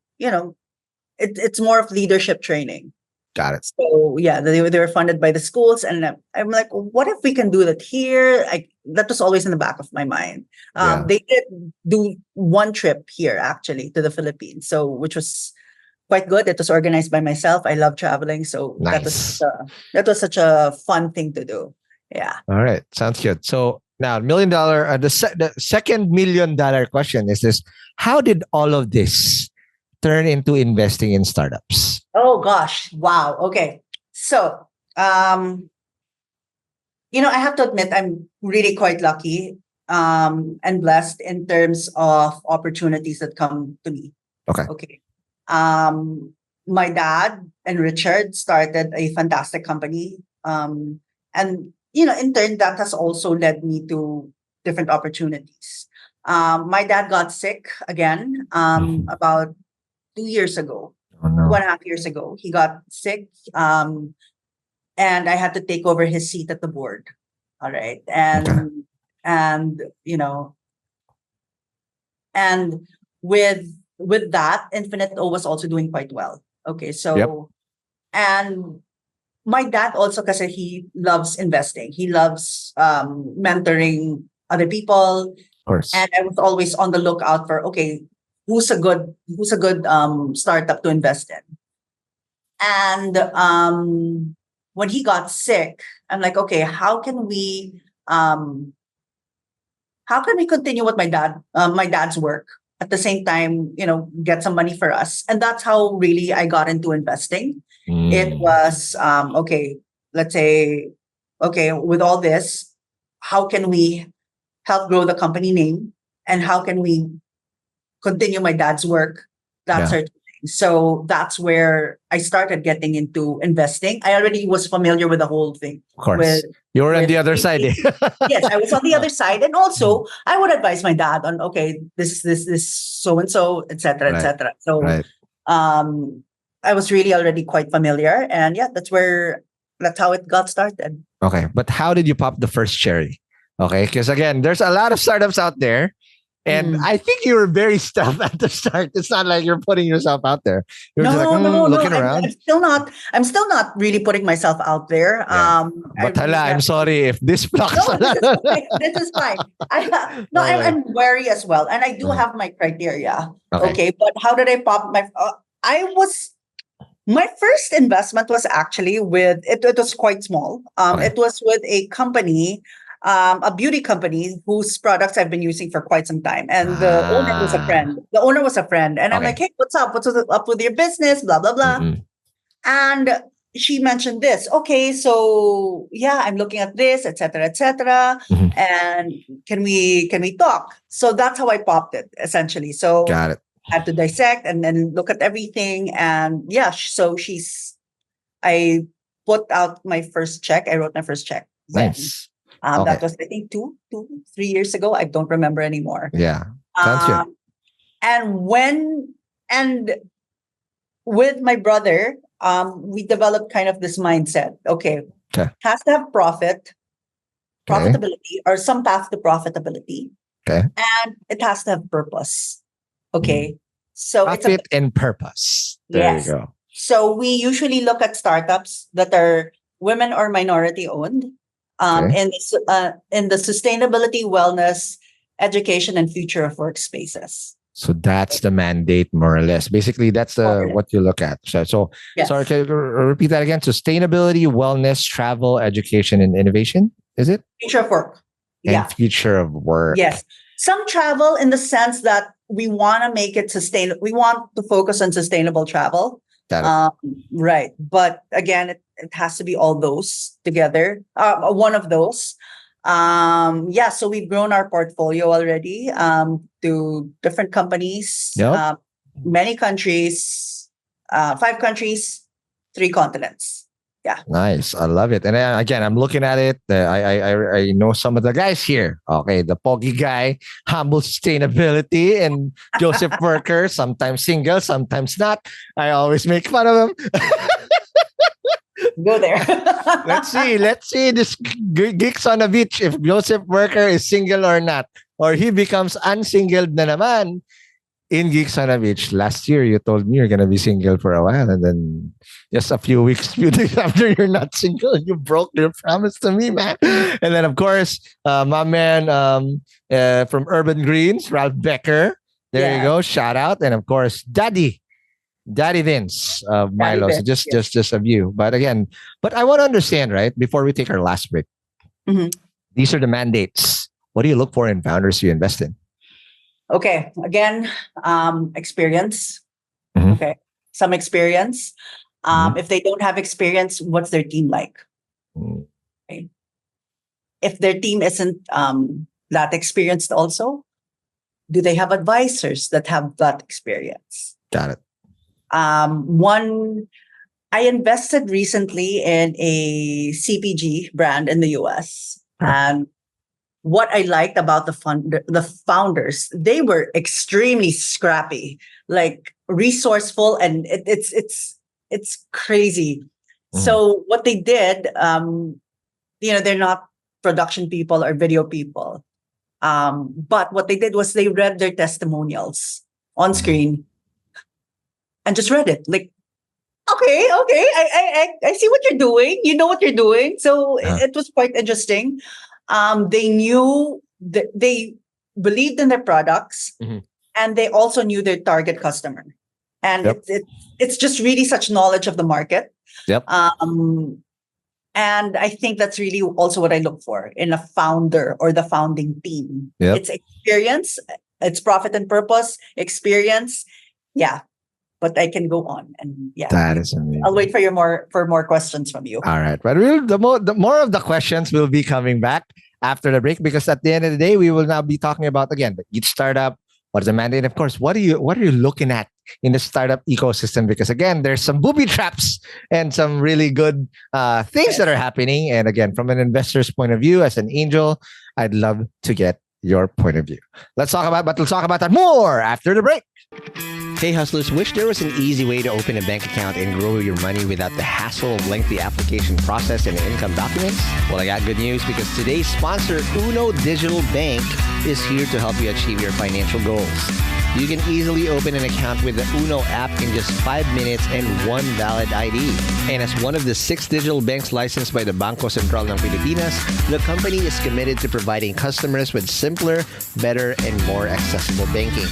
it's more of leadership training. Got it. So yeah, they were funded by the schools, and I'm like, what if we can do that here? That was always in the back of my mind. They did do one trip here actually to the Philippines, so which was quite good. It was organized by myself. I love traveling, so nice. that was such a fun thing to do. Yeah. All right, sounds good. So now, $1 million. The second $1 million question is this: how did all of this turn into investing in startups? Oh gosh! Wow. Okay. So, I have to admit I'm really quite lucky and blessed in terms of opportunities that come to me. Okay. Okay. My dad and Richard started a fantastic company, and in turn, that has also led me to different opportunities. My dad got sick again about 2 years ago. Oh, no. 2.5 years ago. He got sick, and I had to take over his seat at the board. All right. And with that, Infinit-O was also doing quite well. Okay. So, and my dad also, because he loves investing, he loves mentoring other people. Of course. And I was always on the lookout for, okay, who's a good startup to invest in. And when he got sick, I'm like, okay, how can we continue with my dad's work at the same time, get some money for us? And that's how really I got into investing. It was okay, let's say, okay, with all this, how can we help grow the company name, and how can we continue my dad's work, that sort of thing. So that's where I started getting into investing. I already was familiar with the whole thing. Of course. You were on the other side. Yes, I was on the other side. And also I would advise my dad on, okay, this so and so, etc., Right. etc. So Right. I was really already quite familiar. And yeah, that's how it got started. Okay. But how did you pop the first cherry? Okay. Because again, there's a lot of startups out there. And I think you were very stealth at the start. It's not like you're putting yourself out there. You're just like, looking around. I'm still not really putting myself out there. Yeah. But I'm sorry if this blocks. No, this is fine. I'm wary as well. And I do have my criteria. Okay. But how did I pop my first investment was actually it was quite small. It was with a company, a beauty company whose products I've been using for quite some time. And the owner was a friend. And I'm like, hey, what's up? What's up with your business? Blah, blah, blah. Mm-hmm. And she mentioned this. Okay, so yeah, I'm looking at this, etc., etc. Mm-hmm. And can we talk? So that's how I popped it, essentially. So got it. I had to dissect and then look at everything. And yeah, so I put out my first check. I wrote my first check. Nice. That was, I think, 3 years ago. I don't remember anymore. Yeah. Sounds good. And with my brother, we developed kind of this mindset. Okay. Has to have profitability, or some path to profitability. Okay. And it has to have purpose. Okay. So profit and purpose. There you go. So we usually look at startups that are women or minority owned, in the sustainability, wellness, education, and future of work spaces. So that's the mandate, more or less. Basically, that's what you look at. So yes. Sorry, can you repeat that again? Sustainability, wellness, travel, education, and innovation. Is it? Future of work. And future of work. Yes. Some travel in the sense that we want to make it sustainable. We want to focus on sustainable travel. Right. But again, it has to be all those together. One of those. So we've grown our portfolio already to different companies, many countries, 5 countries, 3 continents. Yeah. Nice. I love it. And again, I'm looking at it. I know some of the guys here. Okay. The Pogi guy, humble sustainability, and Joseph Worker, sometimes single, sometimes not. I always make fun of him. Go there. Let's see this Geeks on the Beach, if Joseph Worker is single or not, or he becomes unsingled na naman in Geeks on the Beach. Last year, you told me you're going to be single for a while, and then just a few days after you're not single, you broke your promise to me, man. And then, of course, my man from Urban Greens, Ralph Becker. There you go. Shout out. And of course, Daddy Vince of Milo. So just a view. But I want to understand, right? Before we take our last break, these are the mandates. What do you look for in founders you invest in? Okay. Again, experience. Okay. Some experience. If they don't have experience, what's their team like? Okay. If their team isn't that experienced also, do they have advisors that have that experience? Got it. I invested recently in a CPG brand in the US. And what I liked about the founders, they were extremely scrappy, like resourceful, and it's crazy. So what they did, they're not production people or video people. But what they did was they read their testimonials on screen and just read it. Like, okay, I see what you're doing. You know what you're doing. So it was quite interesting. They knew that they believed in their products, and they also knew their target customer. And it's just really such knowledge of the market. Yep. And I think that's really also what I look for in a founder or the founding team. Yep. It's experience, it's profit and purpose, experience. Yeah. But I can go on, and that is amazing. I'll wait for more questions from you. All right, but the more of the questions will be coming back after the break, because at the end of the day, we will now be talking about again each startup, what is the mandate, and of course, what are you looking at in the startup ecosystem because again, there's some booby traps and some really good things that are happening. And again, from an investor's point of view, as an angel, I'd love to get your point of view. Let's talk about that more after the break. Hey hustlers, wish there was an easy way to open a bank account and grow your money without the hassle of lengthy application process and income documents? Well, I got good news because today's sponsor, Uno Digital Bank, is here to help you achieve your financial goals. You can easily open an account with the Uno app in just 5 minutes and one valid ID. And as one of the 6 digital banks licensed by the Bangko Sentral ng Pilipinas, the company is committed to providing customers with simpler, better, and more accessible banking.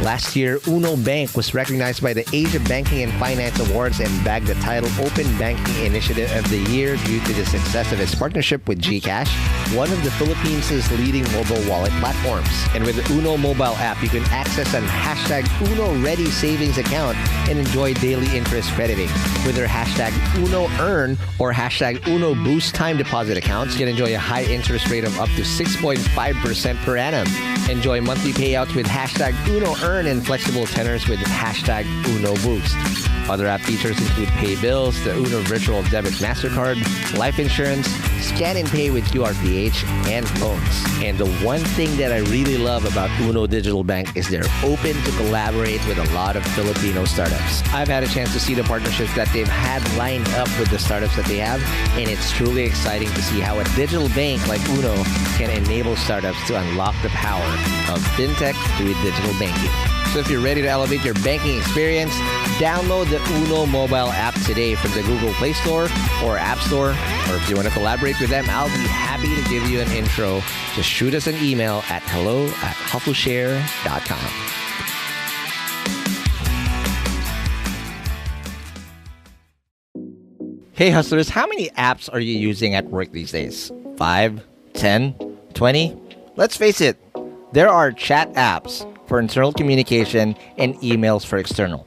Last year, Uno Bank was recognized by the Asia Banking and Finance Awards and bagged the title Open Banking Initiative of the Year due to the success of its partnership with GCash, one of the Philippines' leading mobile wallet platforms. And with the Uno mobile app, you can access an hashtag Uno Ready savings account and enjoy daily interest crediting. With their hashtag Uno Earn or hashtag Uno Boost time deposit accounts, you can enjoy a high interest rate of up to 6.5% per annum. Enjoy monthly payouts with hashtag Uno Earn and flexible tenors with hashtag Uno Boost. Other app features include pay bills, the Uno Virtual Debit MasterCard, life insurance, scan and pay with QRPH, and phones. And the one thing that I really love about Uno Digital Bank is they're open to collaborate with a lot of Filipino startups. I've had a chance to see the partnerships that they've had lined up with the startups that they have, and it's truly exciting to see how a digital bank like Uno can enable startups to unlock the power of fintech through digital banking. So if you're ready to elevate your banking experience, download the Uno mobile app today from the Google Play Store or App Store. Or if you want to collaborate with them, I'll be happy to give you an intro. Just shoot us an email at hello@hustleshare.com. Hey hustlers, how many apps are you using at work these days? 5, 10, 20? Let's face it, there are chat apps for internal communication and emails for external,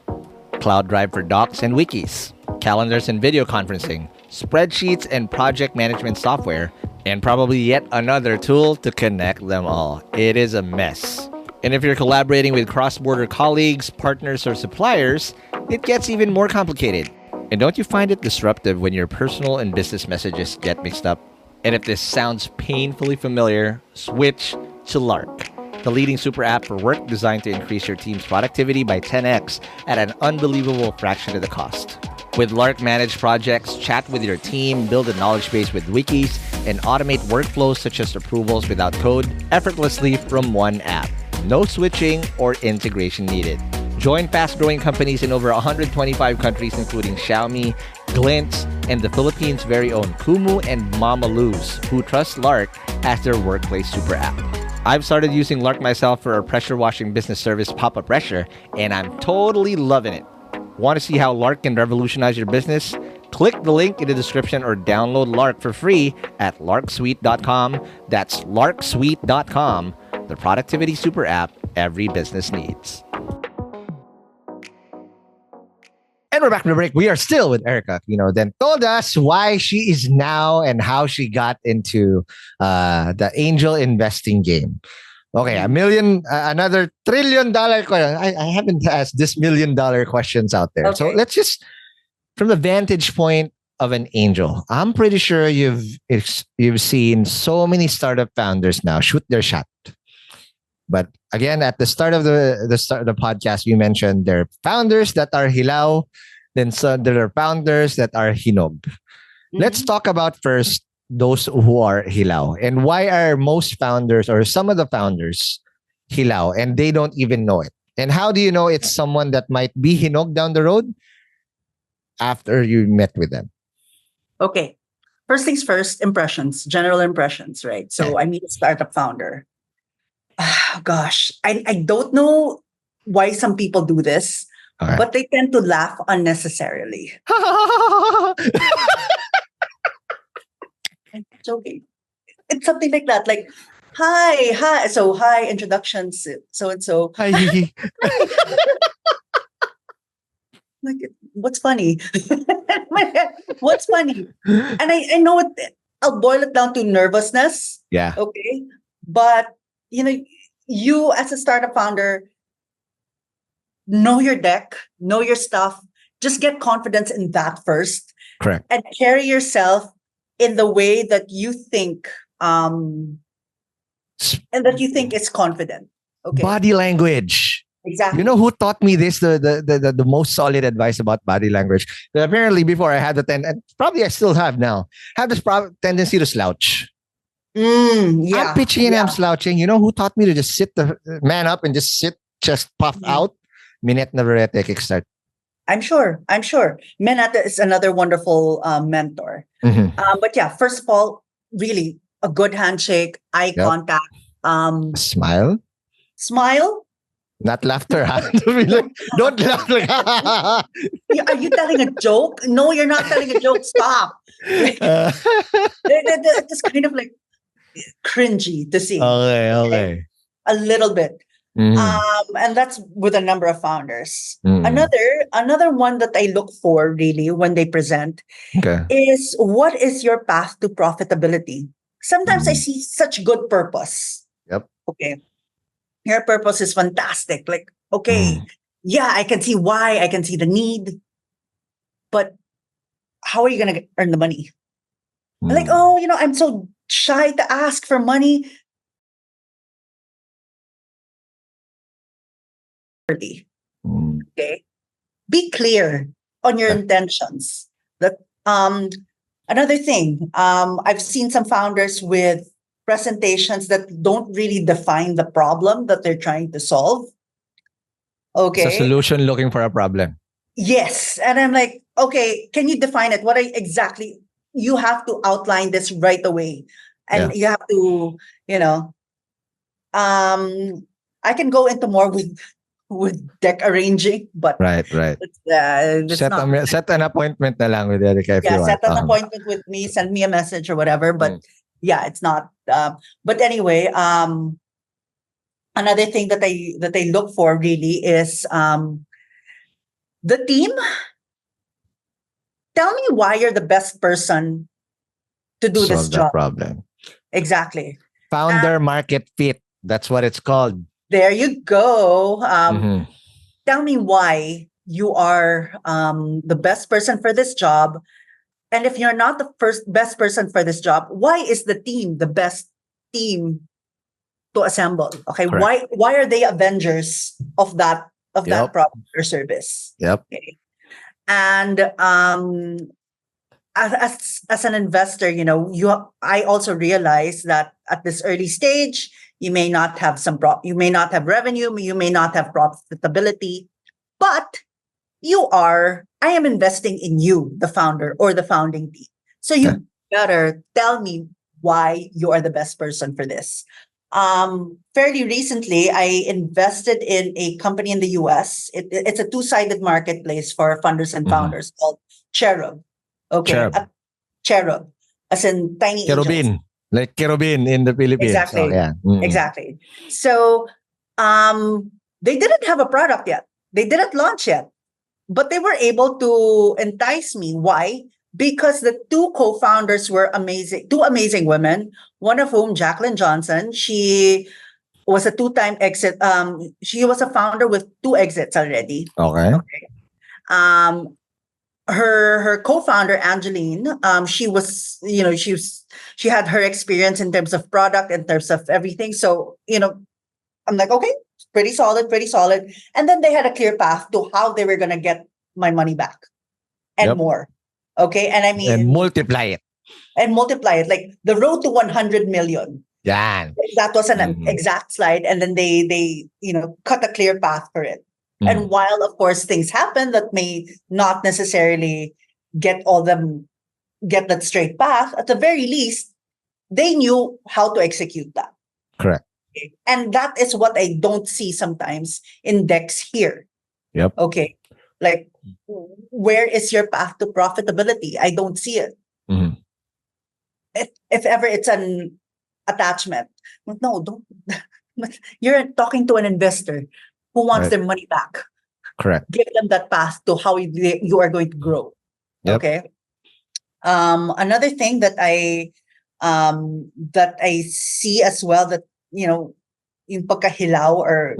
Cloud Drive for docs and wikis, calendars and video conferencing, spreadsheets and project management software, and probably yet another tool to connect them all. It is a mess. And if you're collaborating with cross-border colleagues, partners, or suppliers, it gets even more complicated. And don't you find it disruptive when your personal and business messages get mixed up? And if this sounds painfully familiar, switch to Lark, the leading super app for work designed to increase your team's productivity by 10x at an unbelievable fraction of the cost. With Lark, manage projects, chat with your team, build a knowledge base with wikis, and automate workflows such as approvals without code effortlessly from one app. No switching or integration needed. Join fast-growing companies in over 125 countries, including Xiaomi, Glint, and the Philippines' very own Kumu and Mama Lou's, who trust Lark as their workplace super app. I've started using Lark myself for our pressure washing business service, Pop-Up Pressure, and I'm totally loving it. Want to see how Lark can revolutionize your business? Click the link in the description or download Lark for free at larksuite.com. That's larksuite.com, the productivity super app every business needs. And we're back from the break. We are still with Erika Aquino. Then told us why she is now and how she got into the angel investing game. Okay, another $1 trillion question. I haven't asked this $1 million questions out there. Okay. So let's just, from the vantage point of an angel, I'm pretty sure you've seen so many startup founders now shoot their shot. But again, at the start of the podcast, you mentioned there are founders that are hilaw, then there are founders that are hinog. Mm-hmm. Let's talk about first those who are hilaw, and why are most founders or some of the founders hilaw and they don't even know it. And how do you know it's someone that might be hinog down the road after you met with them? Okay. First things first, impressions, general impressions, right? So I meet a startup founder. Gosh, I don't know why some people do this, okay, but they tend to laugh unnecessarily. I'm joking. It's something like that, like, hi. So, hi, introductions, so-and-so. Hi. Like, what's funny? What's funny? And I know it, I'll boil it down to nervousness. Yeah. Okay. But you as a startup founder, know your deck, know your stuff. Just get confidence in that first. Correct. And carry yourself in the way that you think, and that you think is confident. Okay. Body language. Exactly. You know who taught me this? The most solid advice about body language. Apparently, before I had and probably I still have now, have this tendency to slouch. Yeah. I'm pitching and I'm slouching. You know who taught me to just sit the man up and just sit, chest puffed out? Minette Navarrete kickstart. I'm sure. Minette is another wonderful mentor. But yeah, first of all, really a good handshake, eye contact, smile, not laughter. Don't laugh. Are you telling a joke? No, you're not telling a joke. Stop. It's kind of like cringy to see. Okay. A little bit. And that's with a number of founders. Another one that I look for really when they present is, what is your path to profitability? Sometimes I see such good purpose. Yep. Okay. Your purpose is fantastic. Like, okay, yeah, I can see why, I can see the need, but how are you going to earn the money? Like, I'm so shy to ask for money. Okay. Be clear on your intentions. That another thing, I've seen some founders with presentations that don't really define the problem that they're trying to solve. Okay. It's a solution looking for a problem. Yes. And I'm like, okay, can you define it? Exactly? You have to outline this right away. And you have to, I can go into more with deck arranging, but right. Set an appointment na lang with Erika if you want. Set an appointment with me, send me a message or whatever. But it's not. But anyway, another thing that I look for really is the team. Tell me why you're the best person to do this job. Problem. Exactly. Founder market fit. That's what it's called. There you go. Tell me why you are the best person for this job. And if you're not the best person for this job, why is the team the best team to assemble? Okay. Correct. Why are they avengers of that product or service? Yep. Okay. And as an investor, I also realize that at this early stage, you may not have you may not have revenue, you may not have profitability, but I am investing in you, the founder or the founding team. So you better tell me why you are the best person for this. Fairly recently, I invested in a company in the US. It's a two-sided marketplace for funders and founders called Cherub. Okay. Cherub, as in tiny Cherubin. angels. Like Cherubin in the Philippines. Exactly. So, Exactly. So they didn't have a product yet. They didn't launch yet. But they were able to entice me. Why? Because the two co-founders were amazing, two amazing women, one of whom, Jacqueline Johnson, she was a two-time exit. She was a founder with 2 exits already. Okay. Her co-founder, Angeline, she had her experience in terms of product, in terms of everything. So, I'm like, okay, pretty solid. And then they had a clear path to how they were going to get my money back and more. Okay. And I mean, and multiply it. Like the road to 100 million. Yeah. That was an exact slide. And then they cut a clear path for it. And while, of course, things happen that may not necessarily get that straight path, at the very least, they knew how to execute that. Correct. Okay? And that is what I don't see sometimes in decks here. Yep. Okay. Like, where is your path to profitability? I don't see it. If ever it's an attachment. No, don't. You're talking to an investor who wants their money back. Correct. Give them that path to how you are going to grow. Yep. Okay. Another thing that I see as well, that yung pagkahilaw or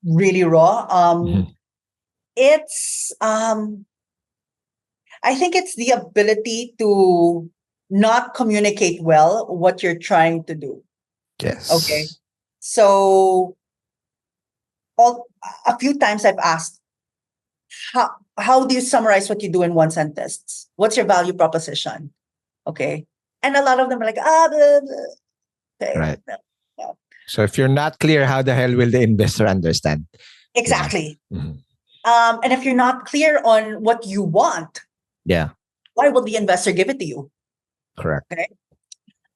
really raw. Mhm. It's I think it's the ability to not communicate well what you're trying to do. Okay. Yes. So all a few times I've asked, how do you summarize what you do in one sentence? What's your value proposition? Okay. And a lot of them are like, blah, blah. Okay. Right. No, no. So if you're not clear, how the hell will the investor understand? Exactly. Mhm. And if you're not clear on what you want, Yeah. why will the investor give it to you? Correct. Okay.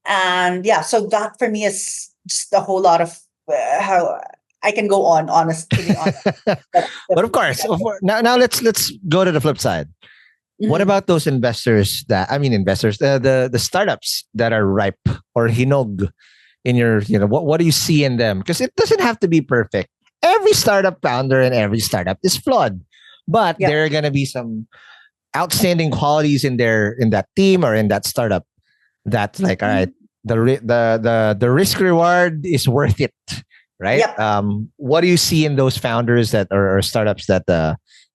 And yeah, so that for me is just a whole lot of how I can go on, honest, to be honest. But of course, now let's go to the flip side. What Mhm. about those investors the startups that are ripe or hinog in your, what do you see in them? Because it doesn't have to be perfect. Every startup founder and every startup is flawed, but Yeah. there are going to be some outstanding qualities in that team or in that startup that's like, all right, the risk reward is worth it, right? Yep. What do you see in those founders that or startups that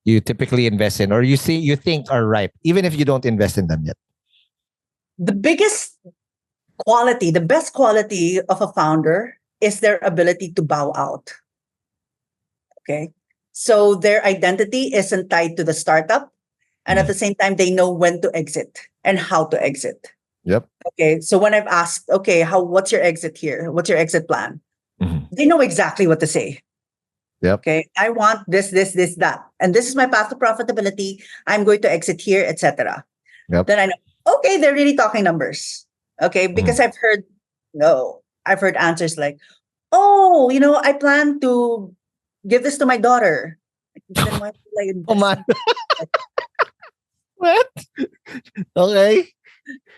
you typically invest in, or you think are ripe, even if you don't invest in them yet? The biggest quality, the best quality of a founder is their ability to bow out. Okay. So their identity isn't tied to the startup. And at the same time, they know when to exit and how to exit. Yep. Okay. So when I've asked, okay, what's your exit here? What's your exit plan? Mhm. They know exactly what to say. Yep. Okay. I want this, that. And this is my path to profitability. I'm going to exit here, etc. Yep. Then I know, okay, they're really talking numbers. Okay. Because I've heard answers like, oh, I plan to give this to my daughter. Then why would I invest Oh man. in What? Okay.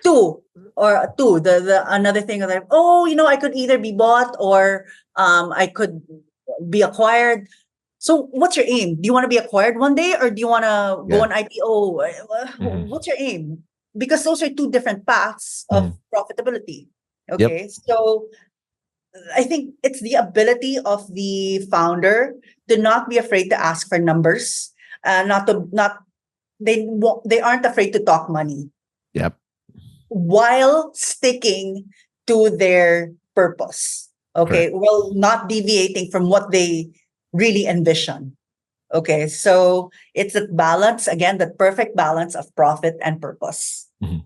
two? The another thing like, I could either be bought or I could be acquired. So what's your aim? Do you want to be acquired one day or do you want to go on IPO? Mhm. What's your aim? Because those are two different paths of profitability. Yep. Okay. So I think it's the ability of the founder to not be afraid to ask for numbers, they aren't afraid to talk money Yep. while sticking to their purpose. Okay, Correct. well, not deviating from what they really envision. Okay, so it's that balance again, that perfect balance of profit and purpose, Mhm.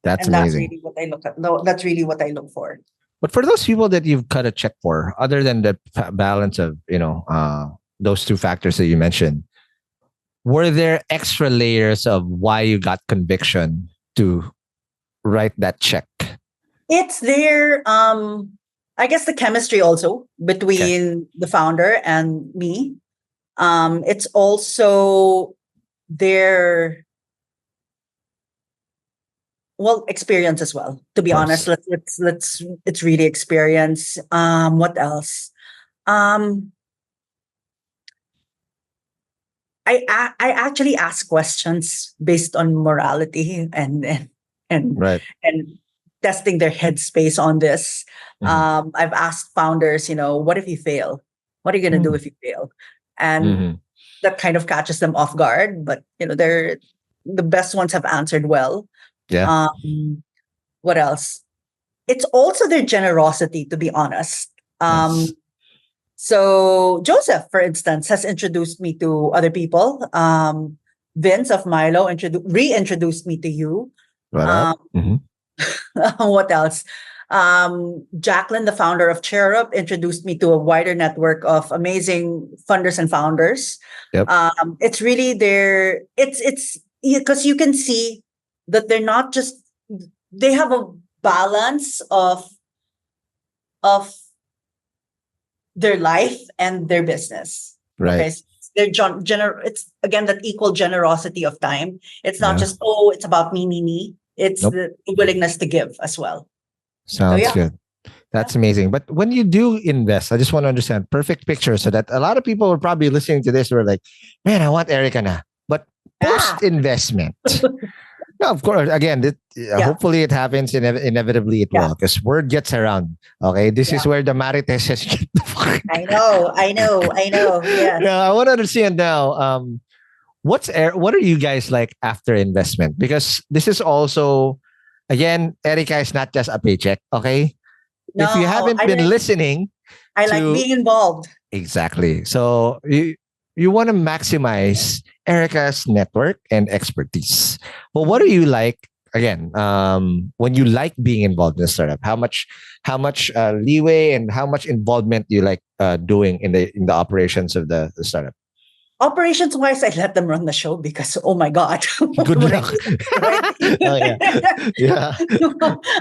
That's and that's amazing. really what I look at. No, that's really what I look for. But for those people that you've cut a check for, other than the balance of those two factors that you mentioned, were there extra layers of why you got conviction to write that check? It's their I guess the chemistry also Okay. between the founder and me. It's also their experience as well. To be Of honest, course. let's it's really experience. What else? Um, I actually ask questions based on morality and Right. and testing their headspace on this. Mhm. I've asked founders, what if you fail? What are you going to do if you fail? And Mhm. that kind of catches them off guard. But they're the best ones have answered well. Yeah. What else? It's also their generosity, to be honest. Nice. So Joseph, for instance, has introduced me to other people. Vince of Milo reintroduced me to you. Right Um, up. Mhm. what else? Jacqueline, the founder of Cherub, introduced me to a wider network of amazing funders and founders. Yep. It's really it's because you can see that they're not just, they have a balance of their life and their business. Right. Okay. So it's again that equal generosity of time. It's not Yeah. just, it's about me. It's Nope. the willingness to give as well. So Sounds yeah. good. That's amazing. But when you do invest, I just want to understand perfect picture so that a lot of people are probably listening to this who are like, man, I want Erica na. But Ah, post investment, No, of course. Again, Yeah. hopefully it happens. Inevitably, it Yeah. will, because word gets around. Okay, this is Yeah. where the marites just get the fuck. I know. Yeah. Now, I want to understand now. What are you guys like after investment? Because this is also, again, Erika is not just a paycheck. Okay, if you No, haven't been listening I like to being involved. exactly, so you want to maximize Erica's network and expertise. But what do you like? Again, when you like being involved in a startup, how much leeway and how much involvement do you like doing in the operations of the startup? Operations wise, I let them run the show because oh my god, Good what I luck. do, right? Oh yeah, yeah.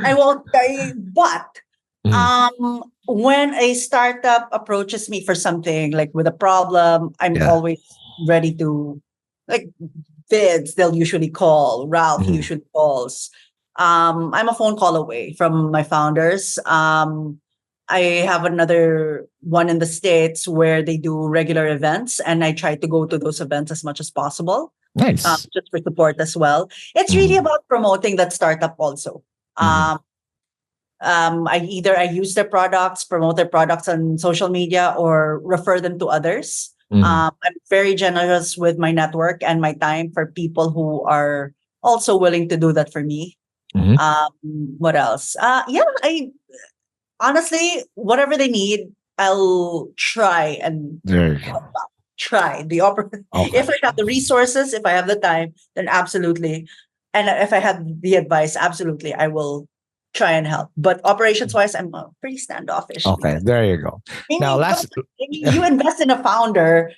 I won't. But Mhm. when a startup approaches me for something like with a problem, I'm Yeah. always ready to like bids. They'll usually call. Ralph Mhm. usually calls. I'm a phone call away from my founders. I have another one in the States where they do regular events, and I try to go to those events as much as possible, Nice. just for support as well. It's really Mhm. about promoting that startup also. Mhm. I use their products, promote their products on social media, or refer them to others. Mhm. I'm very generous with my network and my time for people who are also willing to do that for me. Mhm. What else? Yeah, I honestly, whatever they need, I'll try and There you go. try Okay. if I have the resources, if I have the time, then absolutely. And if I have the advice, absolutely, I will try and help. But operations wise, I'm pretty standoffish Okay. because There you go. Now, last. you invest in a founder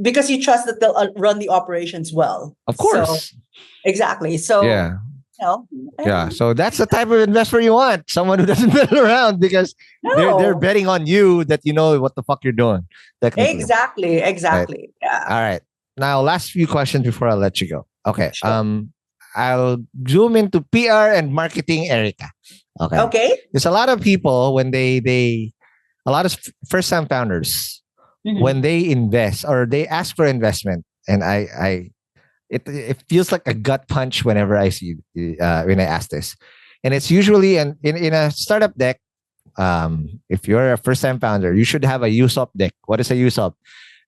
because you trust that they'll run the operations well. Of So course. exactly. So Yeah. you know, Yeah. So that's the type of investor you want. Someone who doesn't fiddle around, because they're no, betting on you that you know what the fuck you're doing. Technically. exactly, Right. exactly. Yeah, All right. Now, last few questions before I let you go. Okay. sure. I'll zoom into PR and marketing, Erica. Okay. Okay. There's a lot of people when a lot of first time founders, when Mhm. they invest or they ask for investment, and it feels like a gut punch whenever I see when I ask this, and it's usually in a startup deck. If you're a first time founder, you should have a use of deck. What is a use of?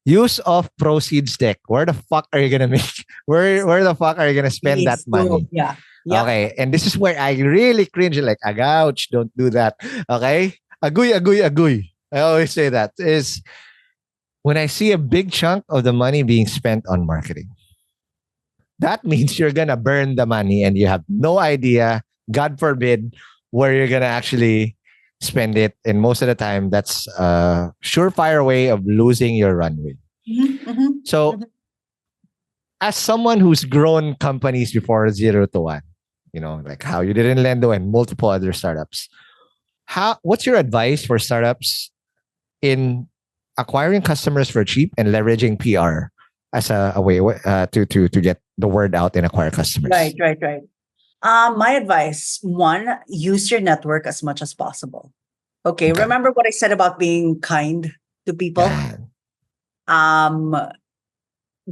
Use of proceeds deck. Where the fuck are you gonna make? Where the fuck are you gonna spend that Needs to, money? yeah. Yep. Okay, and this is where I really cringe. Like, agouch, don't do that. Okay, aguy, aguy, aguy. I always say that is when I see a big chunk of the money being spent on marketing. That means you're gonna burn the money, and you have no idea, God forbid, where you're gonna actually spend it. And most of the time, that's a surefire way of losing your runway. Mhm, mhm, So, mhm. as someone who's grown companies before 0 to 1, like how you did in Lendo and multiple other startups, what's your advice for startups in acquiring customers for cheap and leveraging PR as a way to get the word out and acquire customers? Right. My advice: one, use your network as much as possible. Okay, Okay. remember what I said about being kind to people. Yeah. Um,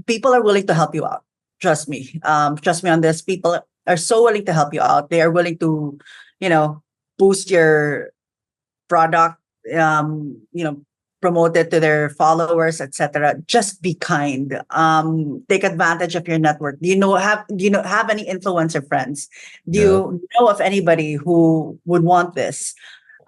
People are willing to help you out. Trust me. Trust me on this. People are so willing to help you out. They are willing to, you know, boost your product, promote it to their followers, etc. Just be kind. Take advantage of your network. Do you know have any influencer friends? Do Yeah. you know of anybody who would want this?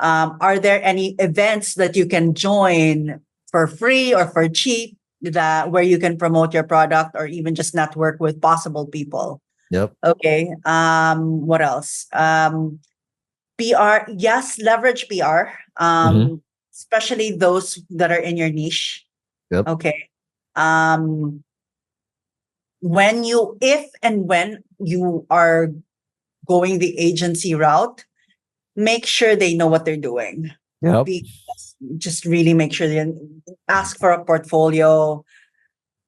Are there any events that you can join for free or for cheap that where you can promote your product or even just network with possible people? Yep. Okay. What else? PR, yes, leverage PR, Mm-hmm. especially those that are in your niche. Yep. Okay. Um, if and when you are going the agency route, make sure they know what they're doing. Yep. Just really make sure they ask for a portfolio,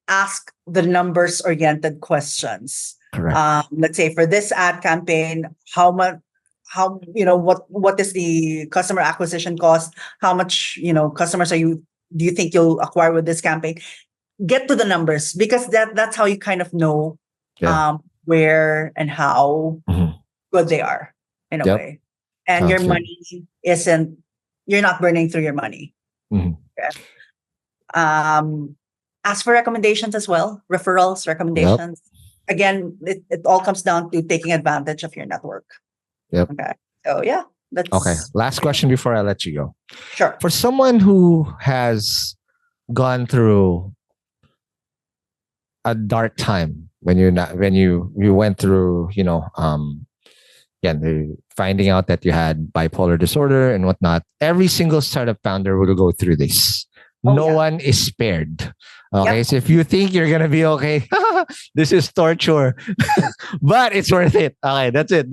ask the numbers oriented questions. Correct. Let's say for this ad campaign, how much, what is the customer acquisition cost? How much, customers do you think you'll acquire with this campaign? Get to the numbers because that's how you kind of know Yeah. where and how Mhm. good they are in a Yep. way. And your Sounds good. money isn't, you're not burning through your money. Mhm. Okay. Ask for recommendations as well, referrals, Yep. recommendations. Again, it all comes down to taking advantage of your network. Yep. Okay. So yeah, Okay. that's Last question before I let you go. sure. For someone who has gone through a dark time when you're not when you went through, again, finding out that you had bipolar disorder and whatnot, every single startup founder will go through this. Oh, No yeah. one is spared. Okay. Yep. So if you think you're going to be okay, this is torture, but it's worth it. Okay. That's it.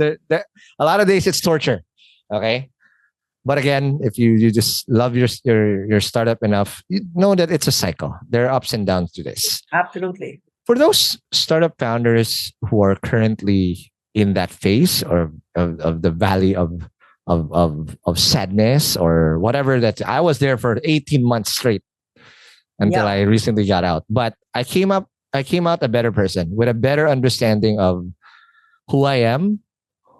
A lot of days it's torture. Okay. But again, if you just love your startup enough, you know that it's a cycle. There are ups and downs to this. Absolutely. For those startup founders who are currently in that phase or of the valley of sadness or whatever, that I was there for 18 months straight until Yeah. I recently got out. But I came out a better person with a better understanding of who I am,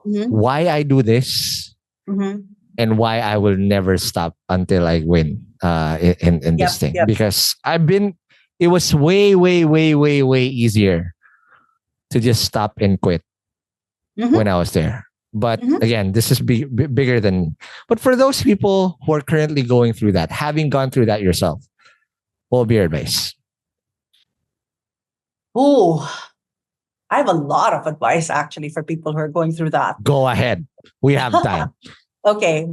Mm-hmm. why I do this, Mm-hmm. and why I will never stop until I win in this thing. Yep. Because it was way, way, way, way, way easier to just stop and quit Mm-hmm. when I was there. But Mhm. again, this is bigger than. But for those people who are currently going through that, having gone through that yourself, what will be your advice? Oh, I have a lot of advice actually for people who are going through that. Go ahead. We have time. Okay,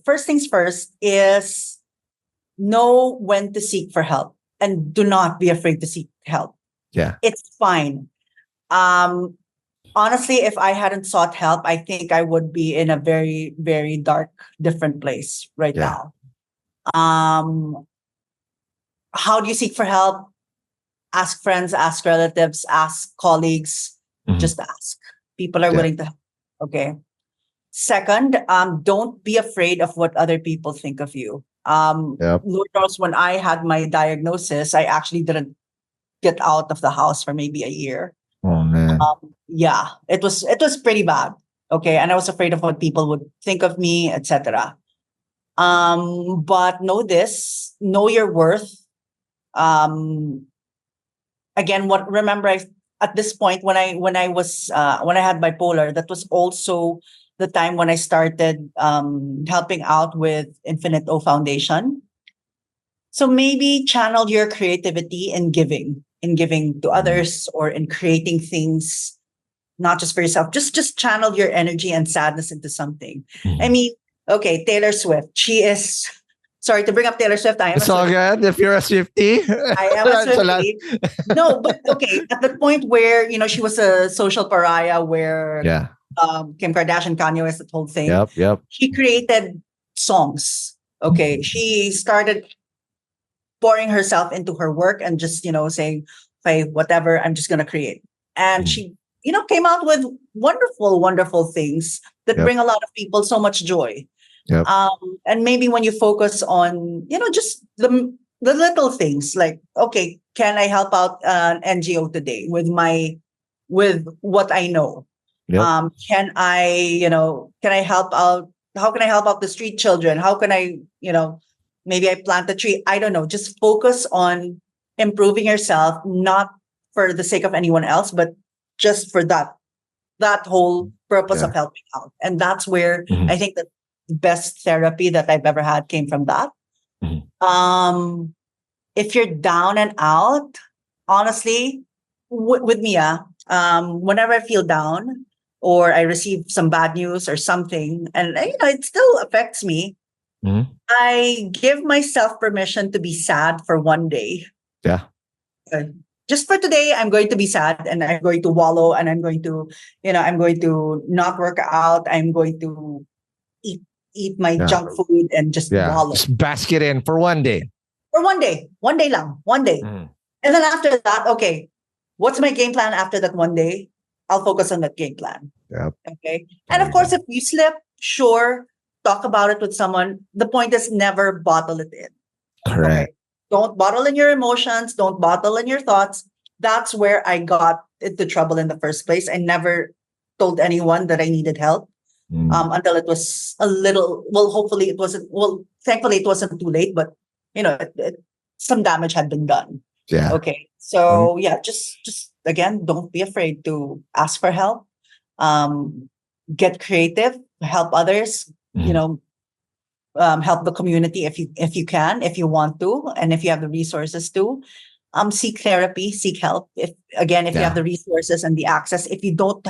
first things first is know when to seek for help and do not be afraid to seek help. Yeah. It's fine. Honestly, if I hadn't sought help, I think I would be in a very, very dark, different place right Yeah. now. How do you seek for help? Ask friends, ask relatives, ask colleagues. Mhm. Just ask. People are Yeah. willing to help. Okay. Second, don't be afraid of what other people think of you. Yep. Lord knows when I had my diagnosis, I actually didn't get out of the house for maybe a year. Oh man. Yeah, it was pretty bad. Okay, and I was afraid of what people would think of me, etc. But know your worth. Um, Again, at this point when I had bipolar, that was also the time when I started helping out with Infinit-O Foundation. So maybe channel your creativity in giving to others or in creating things, not just for yourself. Just channel your energy and sadness into something. I Mhm. mean, okay, Taylor Swift. She is sorry to bring up Taylor Swift. I am a It's all Swiftie. good if you're a Swifty. I am a That's a lot. Swiftie. No, but okay, at the point where she was a social pariah, where Yeah. Kim Kardashian, Kanye West, that whole thing. Yep. Yep. She created songs. Okay, she started pouring herself into her work and just saying, "Hey, whatever, I'm just gonna create." And Mhm. she came out with wonderful, wonderful things that Yep. bring a lot of people so much joy. Yep. And maybe when you focus on, just the little things, like, okay, can I help out an NGO today with what I know? Yep. Can I help out? How can I help out the street children? How can I, maybe I plant a tree? I don't know. Just focus on improving yourself, not for the sake of anyone else, but just for that whole purpose Yeah. of helping out. And that's where Mhm. I think the best therapy that I've ever had came from that. Mhm. If you're down and out, honestly, with me, whenever I feel down or I receive some bad news or something, and it still affects me, Mhm. I give myself permission to be sad for one day. Yeah. Just for today, I'm going to be sad and I'm going to wallow and I'm going to, I'm going to not work out. I'm going to eat my Yeah. junk food and just Yeah. wallow Just bask it in for one day. for one day lang, one day. Mhm. And then after that, okay, what's my game plan after that one day? I'll focus on that game plan. Yep. Okay. And of course, if you slip, sure, talk about it with someone. The point is never bottle it in. Correct. Okay. Don't bottle in your emotions. Don't bottle in your thoughts. that's where I got into trouble in the first place. I never told anyone that I needed help until it was a little, well, hopefully it wasn't, well, thankfully it wasn't too late, but some damage had been done. Yeah. Okay. So yeah, just again, don't be afraid to ask for help. Get creative, help others, help the community if you can, if you want to, and if you have the resources to. Seek therapy, seek help. If you have the resources and the access, if you don't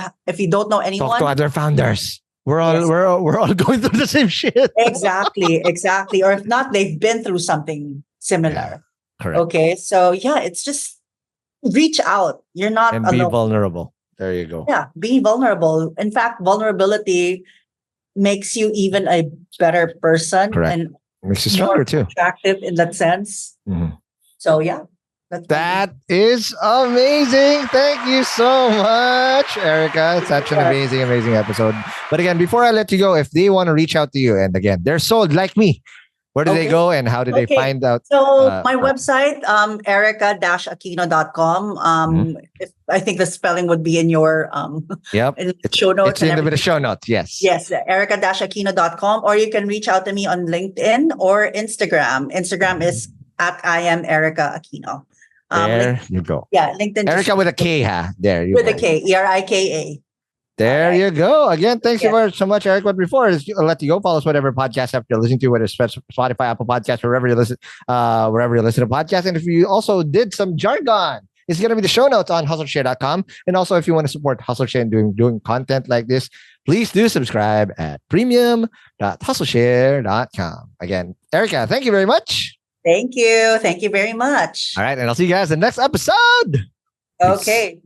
know anyone, talk to other founders. We're all Yes. we're all going through the same shit. exactly. Or if not, they've been through something similar. Yeah, correct. Okay, so yeah, it's just reach out. You're not And alone. be vulnerable. There you go. Yeah, be vulnerable. In fact, vulnerability makes you even a better person Correct. and Makes you stronger more too. attractive in that sense. Mhm. So yeah, That is amazing. Thank you so much, Erika. It's such an amazing, amazing episode. But again, before I let you go, if they want to reach out to you, and again, they're sold like me, where do they go and how do they find out? So my website, Erika-Aquino.com. I think the spelling would be in your Yep. in the show notes. It's in the show notes, yes. Yes, Erika-Aquino.com, or you can reach out to me on LinkedIn or Instagram. Instagram is at I am Erika Aquino. There you go. Yeah, LinkedIn. Erika with a K, huh? There you with go. a K, Erika. There you go. Again, thanks so much, Eric. But before I'll let you go, follow us whatever podcast app you're listening to, whether it's Spotify, Apple Podcasts, wherever you listen to podcasts. And if you also did some jargon, it's going to be the show notes on hustleshare.com. And also, if you want to support Hustleshare and doing content like this, please do subscribe at premium.hustleshare.com. Again, Erika, thank you very much. Thank you. Thank you very much. All right. And I'll see you guys in the next episode. Okay. Peace.